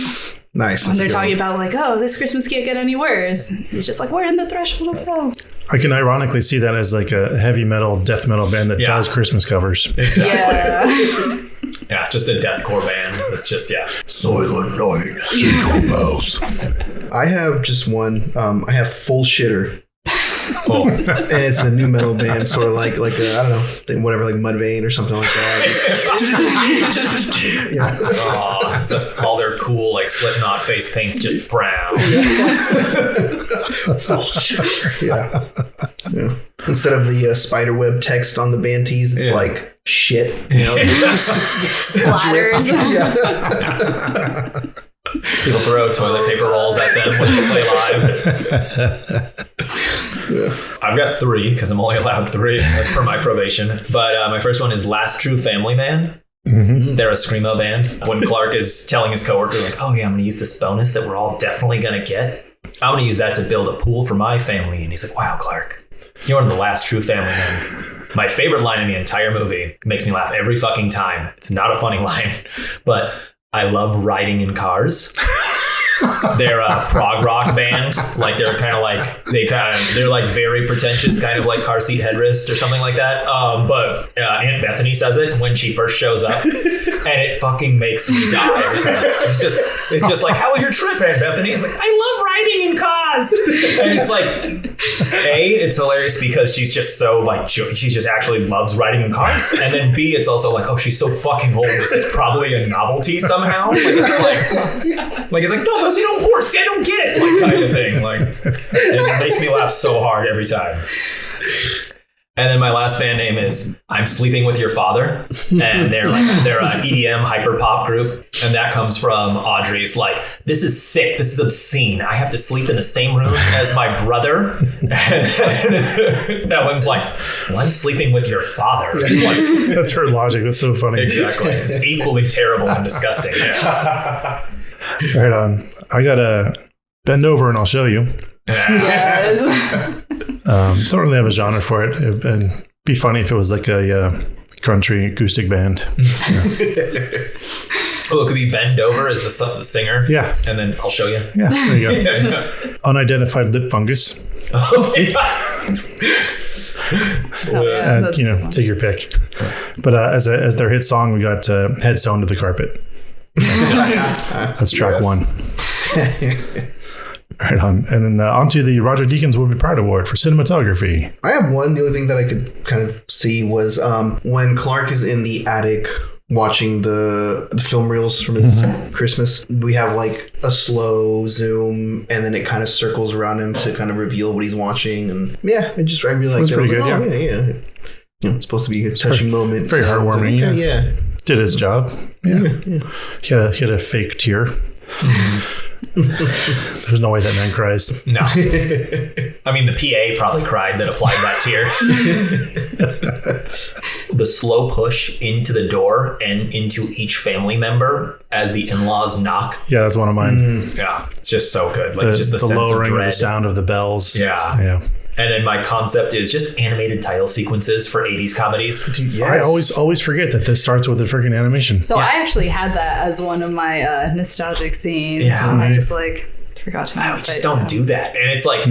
Nice. When they're talking about like, oh, this Christmas can't get any worse. He's just like, we're in the threshold of hell. I can ironically see that as like a heavy metal, death metal band that does Christmas covers. Exactly. Yeah. Yeah, just a deathcore band. It's just Silent Night, Jingle Bells. I have just one. I have Full Shitter. Oh. And it's a new metal band, sort of like a, I don't know, whatever, like Mudvayne or something like that. Yeah. Oh, so all their cool like Slipknot face paint's just brown. Yeah. Yeah. Instead of the spiderweb text on the band tees, it's like shit. You know, Splatters. Yeah. People throw toilet paper rolls at them when they play live. I've got 3 because I'm only allowed 3 as per my probation. But my first one is Last True Family Man. Mm-hmm. They're a screamo band. When Clark is telling his coworker, like, oh yeah, I'm going to use this bonus that we're all definitely going to get. I'm going to use that to build a pool for my family. And he's like, wow, Clark, you're one of the last true family men. My favorite line in the entire movie makes me laugh every fucking time. It's not a funny line, but I love riding in cars. They're a prog rock band. Like they're kind of like they're like very pretentious, kind of like Car Seat Headrest or something like that. But Aunt Bethany says it when she first shows up, and it fucking makes me die every time. It's just like, how was your trip, Aunt Bethany? It's like, I love riding in cars. And it's like, it's hilarious because she's just so like she just actually loves riding in cars, and then B, it's also like, oh, she's so fucking old. This is probably a novelty somehow. Like it's like no. Those, horse, I don't get it, like kind of thing. Like it makes me laugh so hard every time. And then my last band name is I'm Sleeping With Your Father, and they're an EDM hyper pop group, and that comes from Audrey's like, this is sick, this is obscene. I have to sleep in the same room as my brother. And Ellen's like, well, I'm sleeping with your father. That's her logic. That's so funny. Exactly. It's equally terrible and disgusting. Yeah. Right on. I gotta bend over and I'll show you. Yes. Don't really have a genre for it. It'd be funny if it was like a country acoustic band. Well, it could be Bend Over as the singer. Yeah. And then I'll show you. Yeah, there you go. Unidentified lip fungus. Take your pick. But as their hit song, we got Head Sewn to the Carpet. That's track 1. Right on. And then on to the Roger Deakins Would Be Proud Award for cinematography. I have one. The only thing that I could kind of see was when Clark is in the attic watching the film reels from his Christmas. We have like a slow zoom, and then it kind of circles around him to kind of reveal what he's watching. And yeah, I really like that. Pretty good, like, yeah. It's supposed to be a touching moment. Very heartwarming. So, yeah. Did his job. Yeah. He had a fake tear. There's no way that man cries. No. I mean, the PA probably cried that applied that tear. The slow push into the door and into each family member as the in-laws knock. Yeah, that's one of mine. Yeah, it's just so good. Like just the sense lowering of dread. The sound of the bells. Yeah. And then my concept is just animated title sequences for 80s comedies. Dude, yes. I always forget that this starts with a freaking animation. So I actually had that as one of my nostalgic scenes. Yeah, and I just forgot to I just don't do that. And it's like,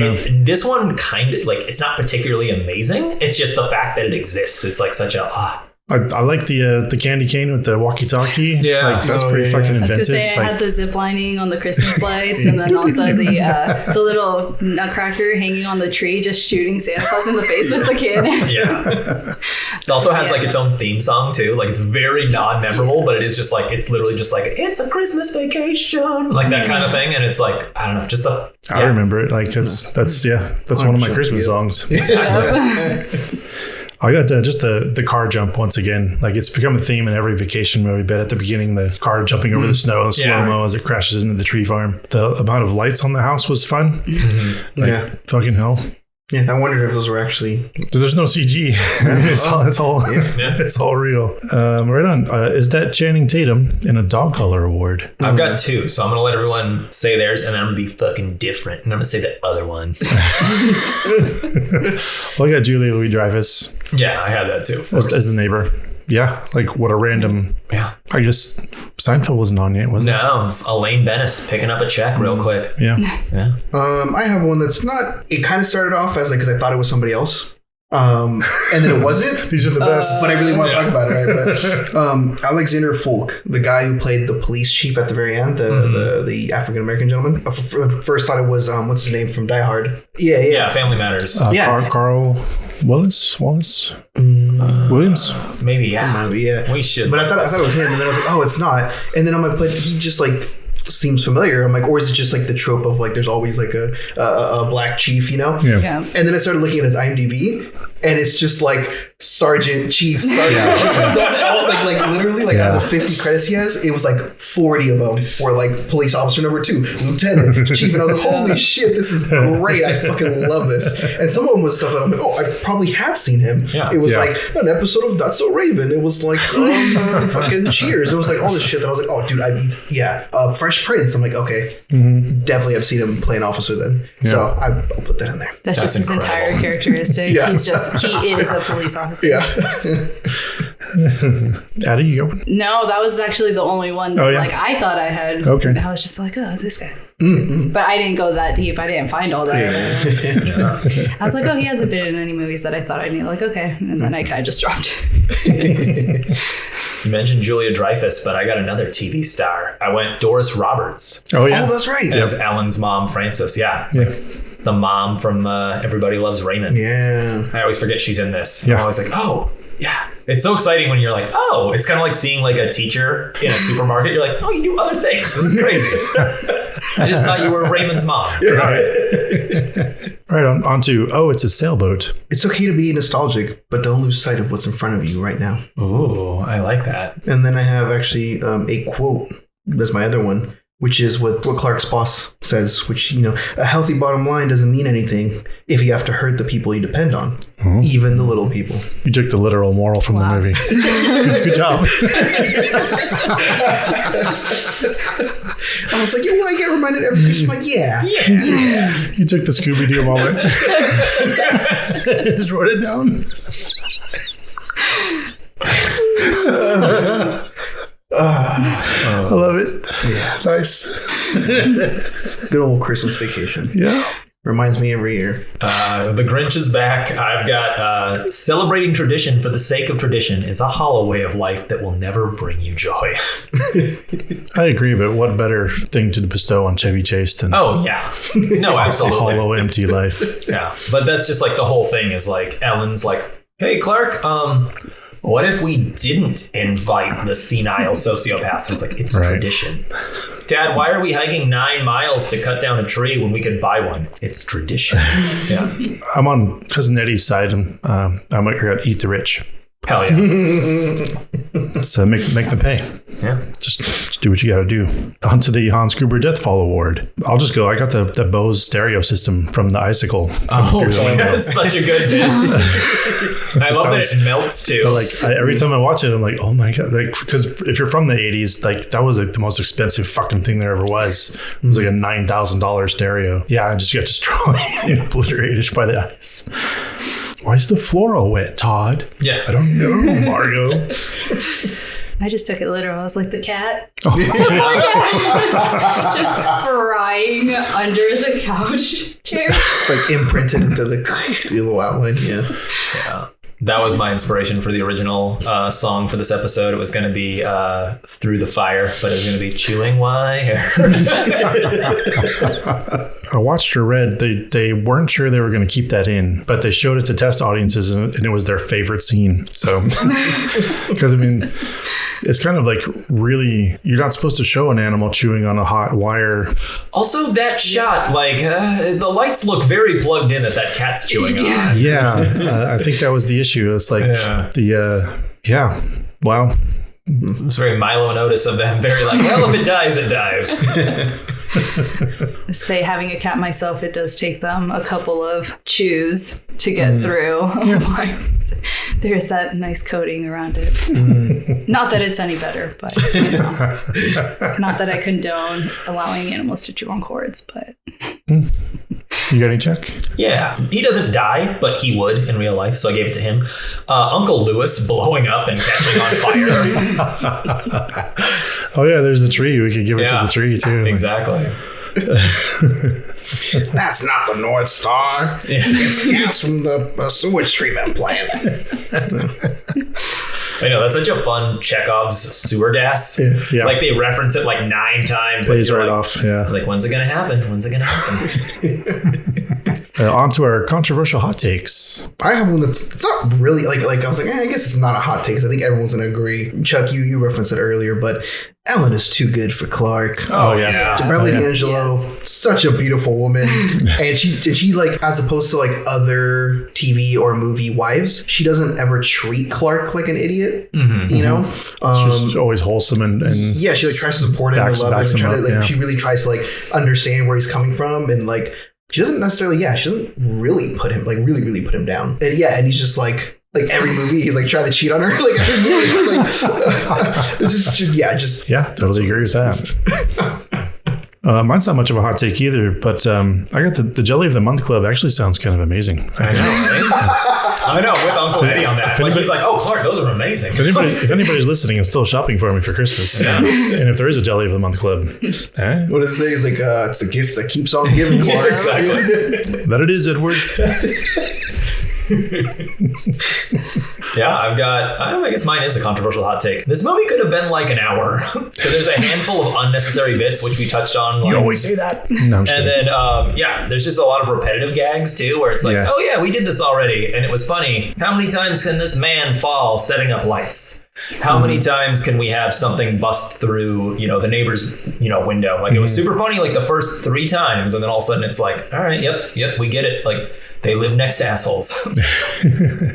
this one kind of like, it's not particularly amazing. It's just the fact that it exists is like such a, I like the candy cane with the walkie-talkie. Yeah. Like, that's pretty fucking I was inventive. gonna say I had the zip lining on the Christmas lights, and then also the little nutcracker hanging on the tree, just shooting Santa Claus in the face with the cannon. Yeah. It also has like its own theme song too. Like it's very non-memorable, but it is just like it's literally just like it's a Christmas vacation, like that kind of thing. And it's like I don't know, just I remember it. Like that's one of my Christmas songs. exactly. I got just the car jump once again. Like it's become a theme in every vacation movie. But at the beginning, the car jumping over the snow, slow-mo as it crashes into the tree farm. The amount of lights on the house was fun. Mm-hmm. Like, fucking hell. Yeah, I wondered if those were actually. There's no CG. It's all real. Right on. Is that Channing Tatum in a dog color award? I've got two, so I'm gonna let everyone say theirs, and then I'm gonna be fucking different, and I'm gonna say the other one. Well, I got Julia Louis-Dreyfus. Yeah, I had that too. As the neighbor. Yeah, like what a random. Yeah. I guess Seinfeld wasn't on yet, was it? No, it's Elaine Bennis picking up a check real quick. Yeah. Yeah. I have one that's not. It kind of started off as like because I thought it was somebody else, and then it wasn't. These are the best. But I really want to talk about it, right? But Alexander Folk, the guy who played the police chief at the very end, the African American gentleman. First thought it was what's his name from Die Hard. Yeah. Family Matters. Carl Willis? Williams? Maybe, yeah. Yeah. We should. But I thought it was him, and then I was like, oh, it's not. And then I'm like, but he just like seems familiar. I'm like, or is it just like the trope of like there's always like a black chief, you know? Yeah. And then I started looking at his IMDb, and it's just like Sergeant, Chief, Sergeant. Like literally, like out of the 50 credits he has, it was like 40 of them were like police officer number 2, lieutenant, chief, and I was like, holy shit, this is great. I fucking love this. And some of them was stuff that I'm like, oh, I probably have seen him. Yeah. It was like an episode of That's So Raven. It was like fucking Cheers. It was like all this shit that I was like, oh, dude, Fresh Prince. I'm like, okay, definitely I've seen him play an officer then. Yeah. So I'll put that in there. That's just his entire characteristic. He is a police officer. Yeah. Addy, you go? No, that was actually the only one that like I thought I had. Okay. I was just like, oh, this guy. But I didn't go that deep. I didn't find all that. I was like, oh, he hasn't been in any movies that I thought I knew. Like, okay. And then I kind of just dropped it. You mentioned Julia Dreyfus, but I got another TV star. I went Doris Roberts. Oh, yeah. Oh, that's right. As Ellen's mom, Frances. Yeah. The mom from Everybody Loves Raymond. Yeah. I always forget she's in this. Yeah. I'm always like, oh, yeah. It's so exciting when you're like, oh, it's kind of like seeing like a teacher in a supermarket. You're like, oh, you do other things. This is crazy. I just thought you were Raymond's mom. Right on to, it's a sailboat. It's okay to be nostalgic, but don't lose sight of what's in front of you right now. Ooh, I like that. And then I have actually a quote. That's my other one, which is what Clark's boss says, which, a healthy bottom line doesn't mean anything if you have to hurt the people you depend on, even the little people. You took the literal moral from the movie. Good job. I was like, I get reminded every Christmas. I'm like, yeah. You took the Scooby-Doo moment. Just wrote it down. I love it. Yeah. Nice. Good old Christmas vacation. Yeah. Reminds me every year. The Grinch is back. I've got celebrating tradition for the sake of tradition is a hollow way of life that will never bring you joy. I agree, but what better thing to bestow on Chevy Chase than no, absolutely. A hollow, empty life. Yeah, but that's just like the whole thing is like Ellen's like, hey, Clark, what if we didn't invite the senile sociopaths? And it's like, it's tradition. Dad, why are we hiking 9 miles to cut down a tree when we could buy one? It's tradition. Yeah. I'm on Cousin Eddie's side. I got eat the rich. Hell yeah. So make them pay. Yeah. Just do what you got to do. On to the Hans Gruber Deathfall Award. I'll just go. I got the Bose stereo system from the Icicle. That's such a good bit. I love that it melts too. Every time I watch it, I'm like, oh my God. Because if you're from the 80s, that was the most expensive fucking thing there ever was. It was like a $9,000 stereo. Yeah, I just got destroyed and obliterated by the ice. Why is the floor all wet, Todd? Yeah. I don't know, Margot. I just took it literal. I was like the cat. Oh. Just crying under the couch chair. Like imprinted into the little outline. Yeah. That was my inspiration for the original song for this episode. It was going to be Through the Fire, but it was going to be Chewing Wire. I watched or read, they weren't sure they were going to keep that in, but they showed it to test audiences and it was their favorite scene. So, because I mean, it's kind of like really, you're not supposed to show an animal chewing on a hot wire. Also, that shot, like, the lights look very plugged in that cat's chewing on. Yeah, I think that was the issue. It's like wow. It was very Milo and Otis of them. Very like, well, if it dies, it dies. Say, having a cat myself, it does take them a couple of chews to get through. There's that nice coating around it. Not that it's any better, but not that I condone allowing animals to chew on cords, but... You got any, Chuck? Yeah, he doesn't die, but he would in real life, so I gave it to him. Uncle Lewis blowing up and catching on fire. Oh yeah, there's the tree. We could give it to the tree too. Exactly. That's not the North Star. It's gas from the sewage treatment plant. I know, that's such a fun Chekhov's sewer gas. Yeah. Like, they reference it like 9 times. Plays like, right off, yeah. Like, when's it going to happen? When's it going to happen? On to our controversial hot takes. I have one it's not really like I was like, I guess it's not a hot take because I think everyone's gonna agree. Chuck, you referenced it earlier, but Ellen is too good for Clark. Oh yeah. Beverly D'Angelo, such a beautiful woman. And she like, as opposed to like other TV or movie wives, she doesn't ever treat Clark like an idiot. You know? She's always wholesome and yeah, she like tries to support him and love him and she really tries to like understand where he's coming from, and like she doesn't really put him really put him down. And and he's just like every movie he's like trying to cheat on her. Like every movie it's just totally agree with that. Mine's not much of a hot take either, but I got the Jelly of the Month Club actually sounds kind of amazing. I know, right? I know, with Uncle Eddie on that. Like, he's like, oh, Clark, those are amazing. If anybody's listening and still shopping for me for Christmas, and if there is a Jelly of the Month Club, what does it say? It's like, it's a gift that keeps on giving, Clark. Exactly. That it is, Edward. Yeah, I guess mine is a controversial hot take. This movie could have been like an hour because there's a handful of unnecessary bits, which we touched on. Like, you always say that. No, I'm and then, there's just a lot of repetitive gags too, where it's like, oh yeah, we did this already. And it was funny. How many times can this man fall setting up lights? How many times can we have something bust through, the neighbor's, window? Like, it was super funny, like the first 3 times. And then all of a sudden it's like, all right, yep, we get it. Like, they live next to assholes.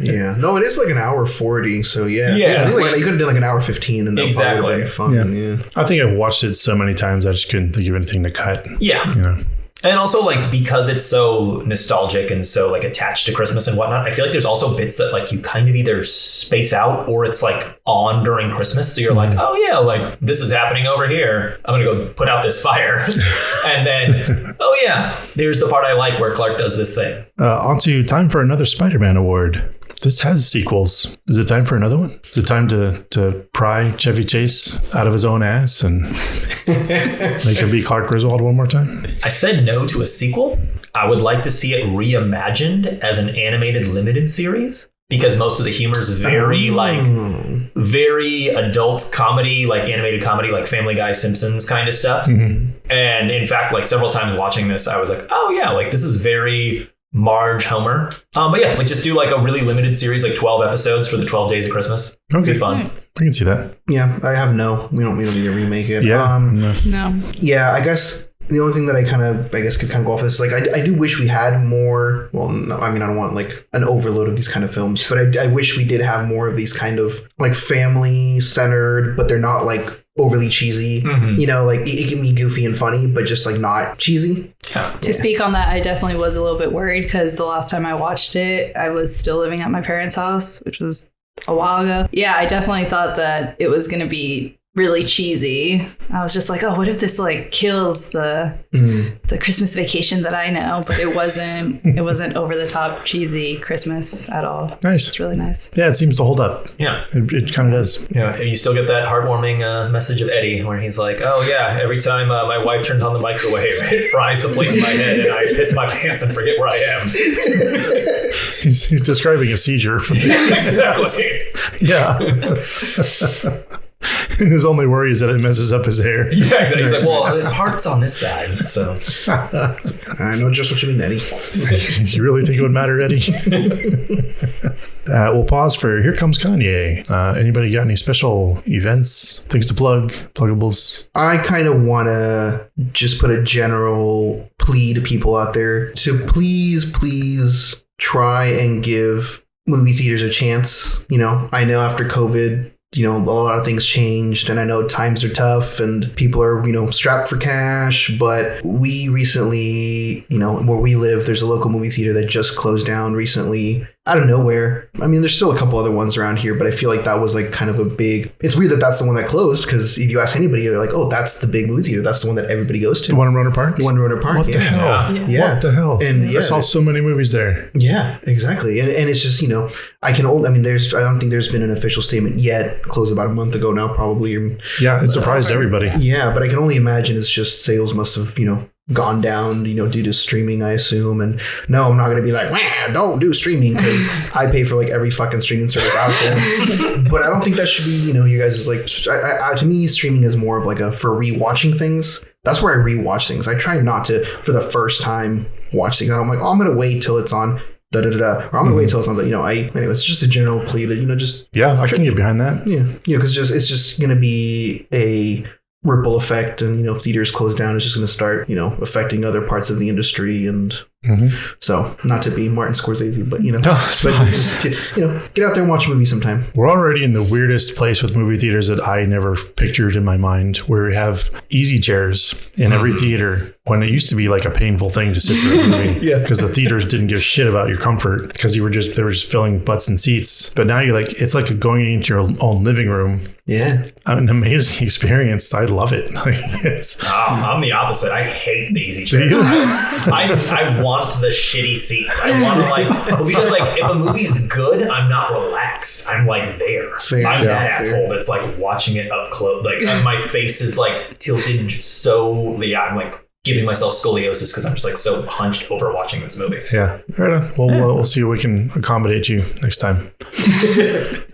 Yeah. No, it is like an hour 40. So yeah. I think you could have done like an hour 15 and that probably would have been fun. Yeah. I think I've watched it so many times I just couldn't think of anything to cut. Yeah. And also, like, because it's so nostalgic and so, like, attached to Christmas and whatnot, I feel like there's also bits that, like, you kind of either space out or it's, like, on during Christmas. So you're like, oh, yeah, like, this is happening over here. I'm going to go put out this fire. And then, oh, yeah, there's the part I like where Clark does this thing. On to time for another Spider-Man award. This has sequels. Is it time for another one? Is it time to pry Chevy Chase out of his own ass and make him be Clark Griswold one more time? I said no to a sequel. I would like to see it reimagined as an animated limited series, because most of the humor is very very adult comedy, like animated comedy, like Family Guy, Simpsons kind of stuff. And in fact, like several times watching this, I was like, oh yeah, like this is very Marge Homer. But yeah, like just do like a really limited series, like 12 episodes for the 12 days of Christmas. Okay. Be fun. I can see that. Yeah, I have no. We don't need to remake it. Yeah. No. Yeah, I guess the only thing that I could kind of go off this, like I do wish we had more. Well, no, I mean, I don't want like an overload of these kind of films, but I wish we did have more of these kind of like family centered, but they're not like overly cheesy. Like it can be goofy and funny, but just like not cheesy. To speak on that, I definitely was a little bit worried because the last time I watched it, I was still living at my parents' house, which was a while ago. Yeah, I definitely thought that it was going to be really cheesy. I was just like, oh, what if this like kills the Christmas Vacation that I know? But it wasn't. It wasn't over the top cheesy Christmas at all. Nice. It's really nice. Yeah, it seems to hold up. Yeah. It kind of does. Yeah, you still get that heartwarming message of Eddie where he's like, oh yeah, every time my wife turns on the microwave, it fries the plate in my head and I piss my pants and forget where I am. He's describing a seizure. Exactly. Yeah. And his only worry is that it messes up his hair. Yeah, exactly. He's like, well, the part's on this side, so. I know just what you mean, Eddie. You really think it would matter, Eddie? We'll pause for Here Comes Kanye. Anybody got any special events, things to plug, pluggables? I kind of want to just put a general plea to people out there to please try and give movie theaters a chance. You know, I know after COVID, you know, a lot of things changed, and I know times are tough and people are, you know, strapped for cash, but we recently, you know, where we live, there's a local movie theater that just closed down recently out of nowhere. I mean, there's still a couple other ones around here, but I feel like that was like kind of a big, it's weird that that's the one that closed, because if you ask anybody, they're like, oh, that's the big movie theater. That's the one that everybody goes to. The one in Rohnert Park? The one in Rohnert Park. What the hell? Yeah. What the hell? And I saw so many movies there. Yeah, exactly. And it's just, you know, I don't think there's been an official statement yet. Closed about a month ago now, probably. Yeah, it surprised everybody. Yeah, but I can only imagine it's just sales must have, you know, gone down, you know, due to streaming, I assume. And no, I'm not going to be like, don't do streaming, because I pay for like every fucking streaming service out there. But I don't think that should be, you know, you guys is like, to me, streaming is more of like for rewatching things. That's where I rewatch things. I try not to, for the first time, watch things. And I'm like, oh, I'm going to wait till it's on or I'm going to wait till it's on the, you know, anyway, it's just a general plea to, you know, just. Yeah, I can get behind that. Yeah. You know, because it's just going to be a ripple effect, and, you know, if theaters close down, it's just going to start, you know, affecting other parts of the industry. And so, not to be Martin Scorsese, but, you know, but just get out there and watch a movie sometime. We're already in the weirdest place with movie theaters that I never pictured in my mind, where we have easy chairs in every theater, when it used to be like a painful thing to sit through a movie. Yeah. Because the theaters didn't give a shit about your comfort, because they were just filling butts and seats. But now you're like, it's like going into your own living room. Yeah. An amazing experience. I love it. I'm the opposite. I hate the easy chairs. I want the shitty seats. I want to because like if a movie's good, I'm not relaxed. I'm like there. Fair. I'm that asshole that's like watching it up close. Like my face is like tilted so I'm like giving myself scoliosis because I'm just like so hunched over watching this movie. Yeah. Right on. Well, we'll see if we can accommodate you next time.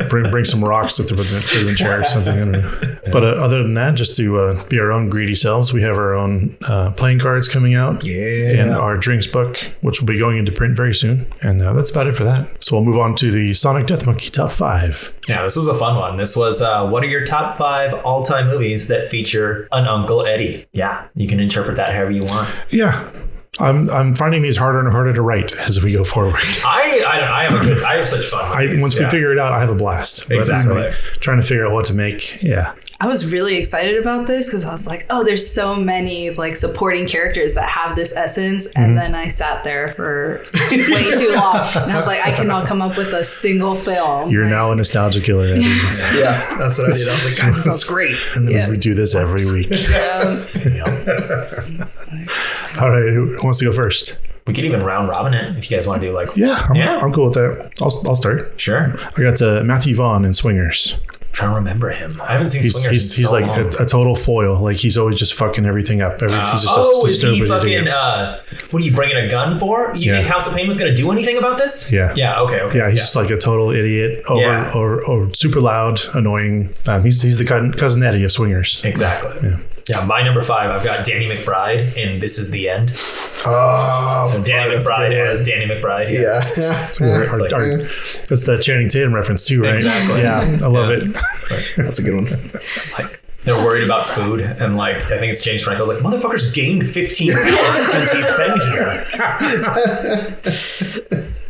bring some rocks to the chair or something. I don't know. But other than that, just to be our own greedy selves, we have our own playing cards coming out. Yeah. And our drinks book, which will be going into print very soon. And that's about it for that. So we'll move on to the Sonic Death Monkey Top 5. Yeah, this was a fun one. This was what are your top 5 all-time movies that feature an Uncle Eddie? Yeah, you can interpret that however you want. Yeah. I'm finding these harder and harder to write as we go forward. I have such fun. Once we figure it out, I have a blast. Exactly. Trying to figure out what to make. Yeah. I was really excited about this because I was like, oh, there's so many like supporting characters that have this essence. And then I sat there for way too long. And I was like, I cannot come up with a single film. You're now a nostalgia killer. Eddie. Yeah, that's what I did. I was like, guys, this sounds great. And then we do this every week. All right, who wants to go first? We could even round robin it if you guys want to do like. I'm cool with that. I'll start. Sure. I got Matthew Vaughn in Swingers. I'm trying to remember him. I haven't seen Swingers. He's like a total foil. Like he's always just fucking everything up. Is he fucking? What are you bringing a gun for? You think House of Pain was going to do anything about this? Yeah. Yeah. Okay. Yeah. He's just like a total idiot. Or super loud, annoying. He's the cousin Eddie of Swingers. Exactly. Yeah. My number 5, I've got Danny McBride in This Is the End. Oh, so Danny McBride as Danny McBride. Yeah. That's the Channing Tatum reference too, right? Exactly. Yeah. I love it. That's a good one. It's like they're worried about food, and like I think it's James Franco's like, motherfucker's gained 15 pounds since he's been here.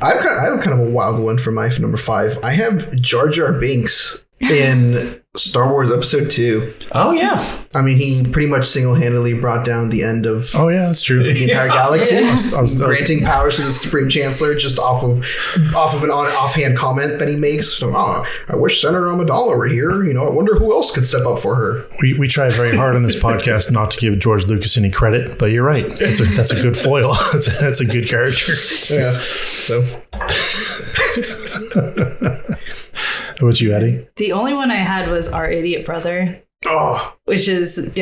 I have kind of a wild one for my number 5. I have Jar Jar Binks in Star Wars Episode 2. Oh, yeah. I mean, he pretty much single-handedly brought down the end of Oh yeah, that's true. the entire galaxy, I was- granting powers to the Supreme Chancellor just off of an offhand comment that he makes. So, I wish Senator Amidala were here. I wonder who else could step up for her. We try very hard on this podcast not to give George Lucas any credit, but you're right. That's a good foil. That's a good character. Yeah. So How about you, Eddie? The only one I had was Our Idiot Brother, oh, which is I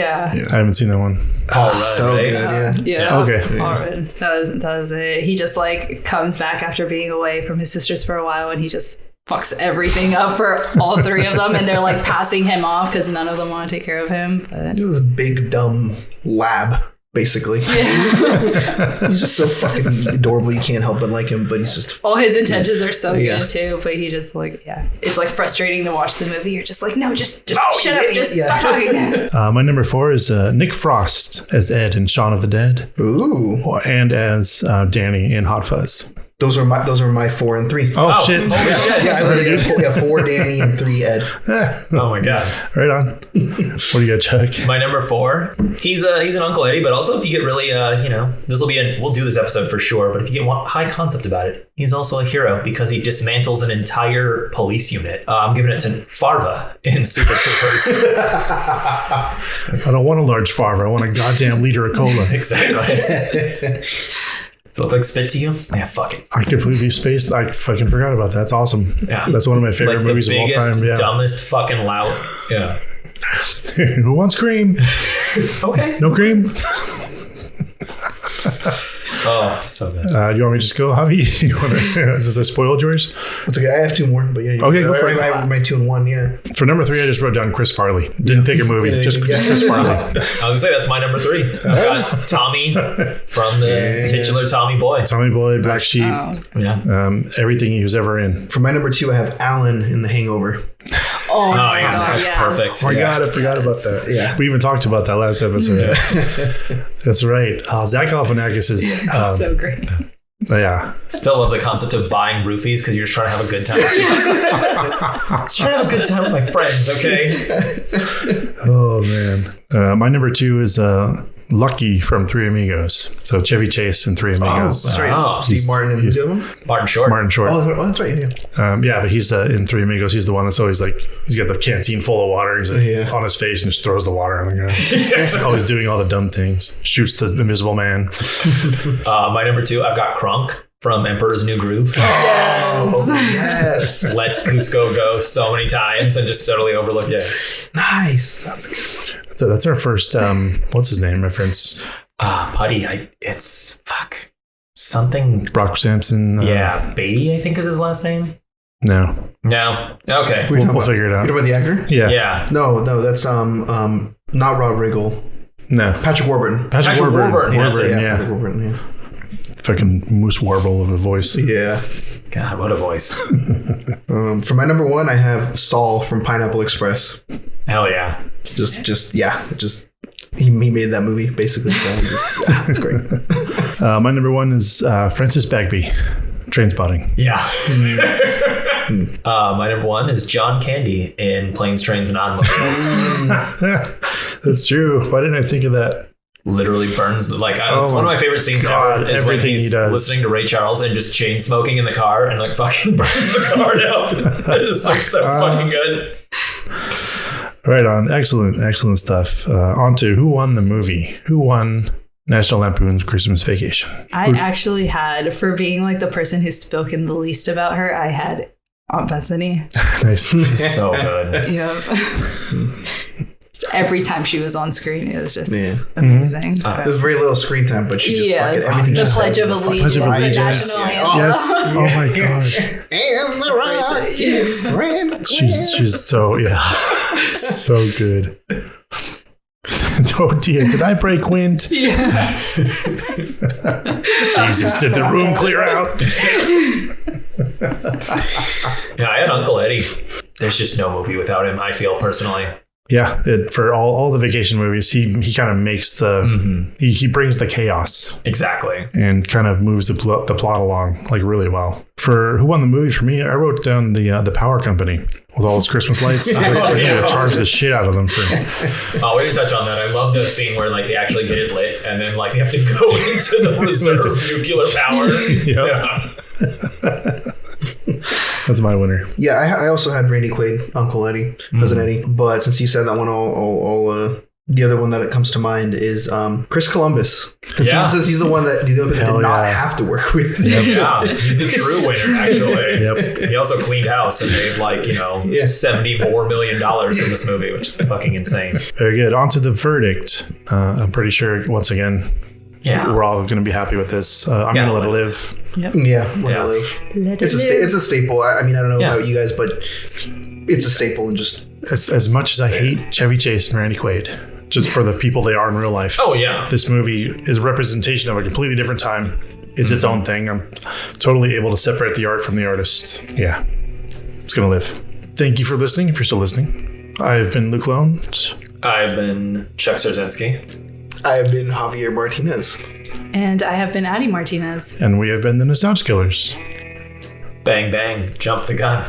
haven't seen that one. All so right. good. Yeah. Okay. All right. That was it. He just like comes back after being away from his sisters for a while, and he just fucks everything up for all three of them, and they're like passing him off because none of them want to take care of him. But He's this big dumb lab. Basically, he's just so fucking adorable. You can't help but like him. But he's just all his intentions are so Yeah. good too. But he just like it's like frustrating to watch the movie. You're just like, no, just Oh, shut you up, idiot. just Yeah. stop talking. My number 4 is Nick Frost as Ed in Shaun of the Dead, ooh. and as Danny in Hot Fuzz. Those are my 4 and 3. Oh, shit! Holy shit. Yeah, I literally have 4 Danny and 3 Ed. Oh my god. Right on. What do you got, Chuck? My number 4, he's an Uncle Eddie, but also if you get really, we'll do this episode for sure, but if you get high concept about it, he's also a hero because he dismantles an entire police unit. I'm giving it to Farva in Super Troopers. I don't want a large farver. I want a goddamn liter of cola. Exactly. Does it look like spit to you? Yeah, fuck it. I completely spaced. I fucking forgot about that. That's awesome. Yeah. That's one of my It's favorite like movies the of all biggest, time. Yeah. dumbest fucking lout. Yeah. Who wants cream? Okay. No cream? Oh, so good. You want me to just go, Javi? Is this a spoiled yours? It's okay. I have 2 more, but yeah. Okay, go for it. I have my 2 and 1. Yeah. For number 3, I just wrote down Chris Farley. Didn't pick a movie. Yeah, Just yeah. Chris Farley. I was gonna say that's my number 3. I've got Tommy from the titular Tommy Boy. Tommy Boy, Black Sheep, Oh, Yeah. everything he was ever in. For my number 2, I have Alan in The Hangover. oh my yeah, god, that's yes. perfect. Oh my Yeah. God, I forgot about that. Yeah. We even talked about that last episode. That's right. Zach Galifianakis is, So great. yeah. Still love the concept of buying roofies because you're just trying to have a good time. Just trying to have a good time with my friends, okay? Oh, man. My number 2 is Lucky from Three Amigos. So Chevy Chase in Three Amigos. That's right. Oh. Steve Martin and who's the other one? Martin Short. Martin Short. Oh, that's right. Yeah. Yeah, but he's in Three Amigos. He's the one that's always like, he's got the canteen full of water. He's like on his face and just throws the water on the ground. He's always doing all the dumb things. Shoots the Invisible Man. My number 2, I've got Kronk from Emperor's New Groove. Oh, yes. Lets Cusco go so many times and just totally overlook it. Nice. That's good. So that's our first, what's his name reference? Putty. It's something. Brock Sampson. Yeah, Beatty, I think is his last name. No. No. Okay. We'll figure it out. You know about the actor? Yeah. Yeah. No, that's not Rob Riggle. No. Patrick Warburton. Patrick Warburton. Warburton. Yeah, that's it. Yeah, Yeah. Patrick Warburton. Yeah. Fucking moose warble of a voice. Yeah. God, what a voice. For my number 1, I have Saul from Pineapple Express. Hell yeah. Just he made that movie basically. So it's great. My number 1 is Francis Bagby, Trainspotting. Yeah. My number 1 is John Candy in Planes, Trains, and Automobiles. That's true. Why didn't I think of that? Literally burns it's one of my favorite scenes God, ever is when everything he's he does. listening to Ray Charles and just chain smoking in the car and like fucking burns the car down. It's just like so fucking good. Right on. Excellent stuff. On to who won the movie? Who won National Lampoon's Christmas Vacation? I actually had, for being like the person who's spoken the least about her, I had Aunt Bethany. Nice. So good. Yep. Every time she was on screen, it was just Yeah. amazing. There's very little screen time, but she just fucking everything the she Pledge says of is fucking Allegiance, Pledge of the Allegiance. national anthem. Yes. Oh my God. And the Rockets ran. She's so so good. Oh dear, did I break wind? Yeah. Jesus, did the room clear out? Yeah, I had Uncle Eddie. There's just no movie without him, I feel personally. Yeah, for all the vacation movies, he kind of makes he brings the chaos Exactly. and kind of moves the plot along like really well. For who won the movie for me, I wrote down the Power Company. with all his Christmas lights. They're going to charge the shit out of them for. Oh, we didn't touch on that. I love the scene where like they actually get it lit, and then like they have to go into the reserve nuclear power. Yeah. That's my winner. Yeah, I also had Randy Quaid, Uncle Eddie, Cousin Eddie. But since you said that one, I'll the other one that comes to mind is Chris Columbus. Because he's the one that did not have to work with. Yeah, he's the true winner, actually. Yep. He also cleaned house and made like, $70 more million in this movie, which is fucking insane. Very good. On to the verdict. I'm pretty sure, once again, we're all going to be happy with this. I'm going to let it live. Yep. Yeah, let it live. It's a staple. I mean, I don't know about you guys, but it's a staple. And just as much as I hate Chevy Chase and Randy Quaid, just for the people they are in real life. Oh, yeah. This movie is a representation of a completely different time. It's its own thing. I'm totally able to separate the art from the artist. Yeah. It's going to live. Thank you for listening, if you're still listening. I've been Luke Lone. I've been Chuck Szerzynski. I have been Javier Martinez. And I have been Addy Martinez. And we have been the Nostalgia Killers. Bang, bang. Jump the gun.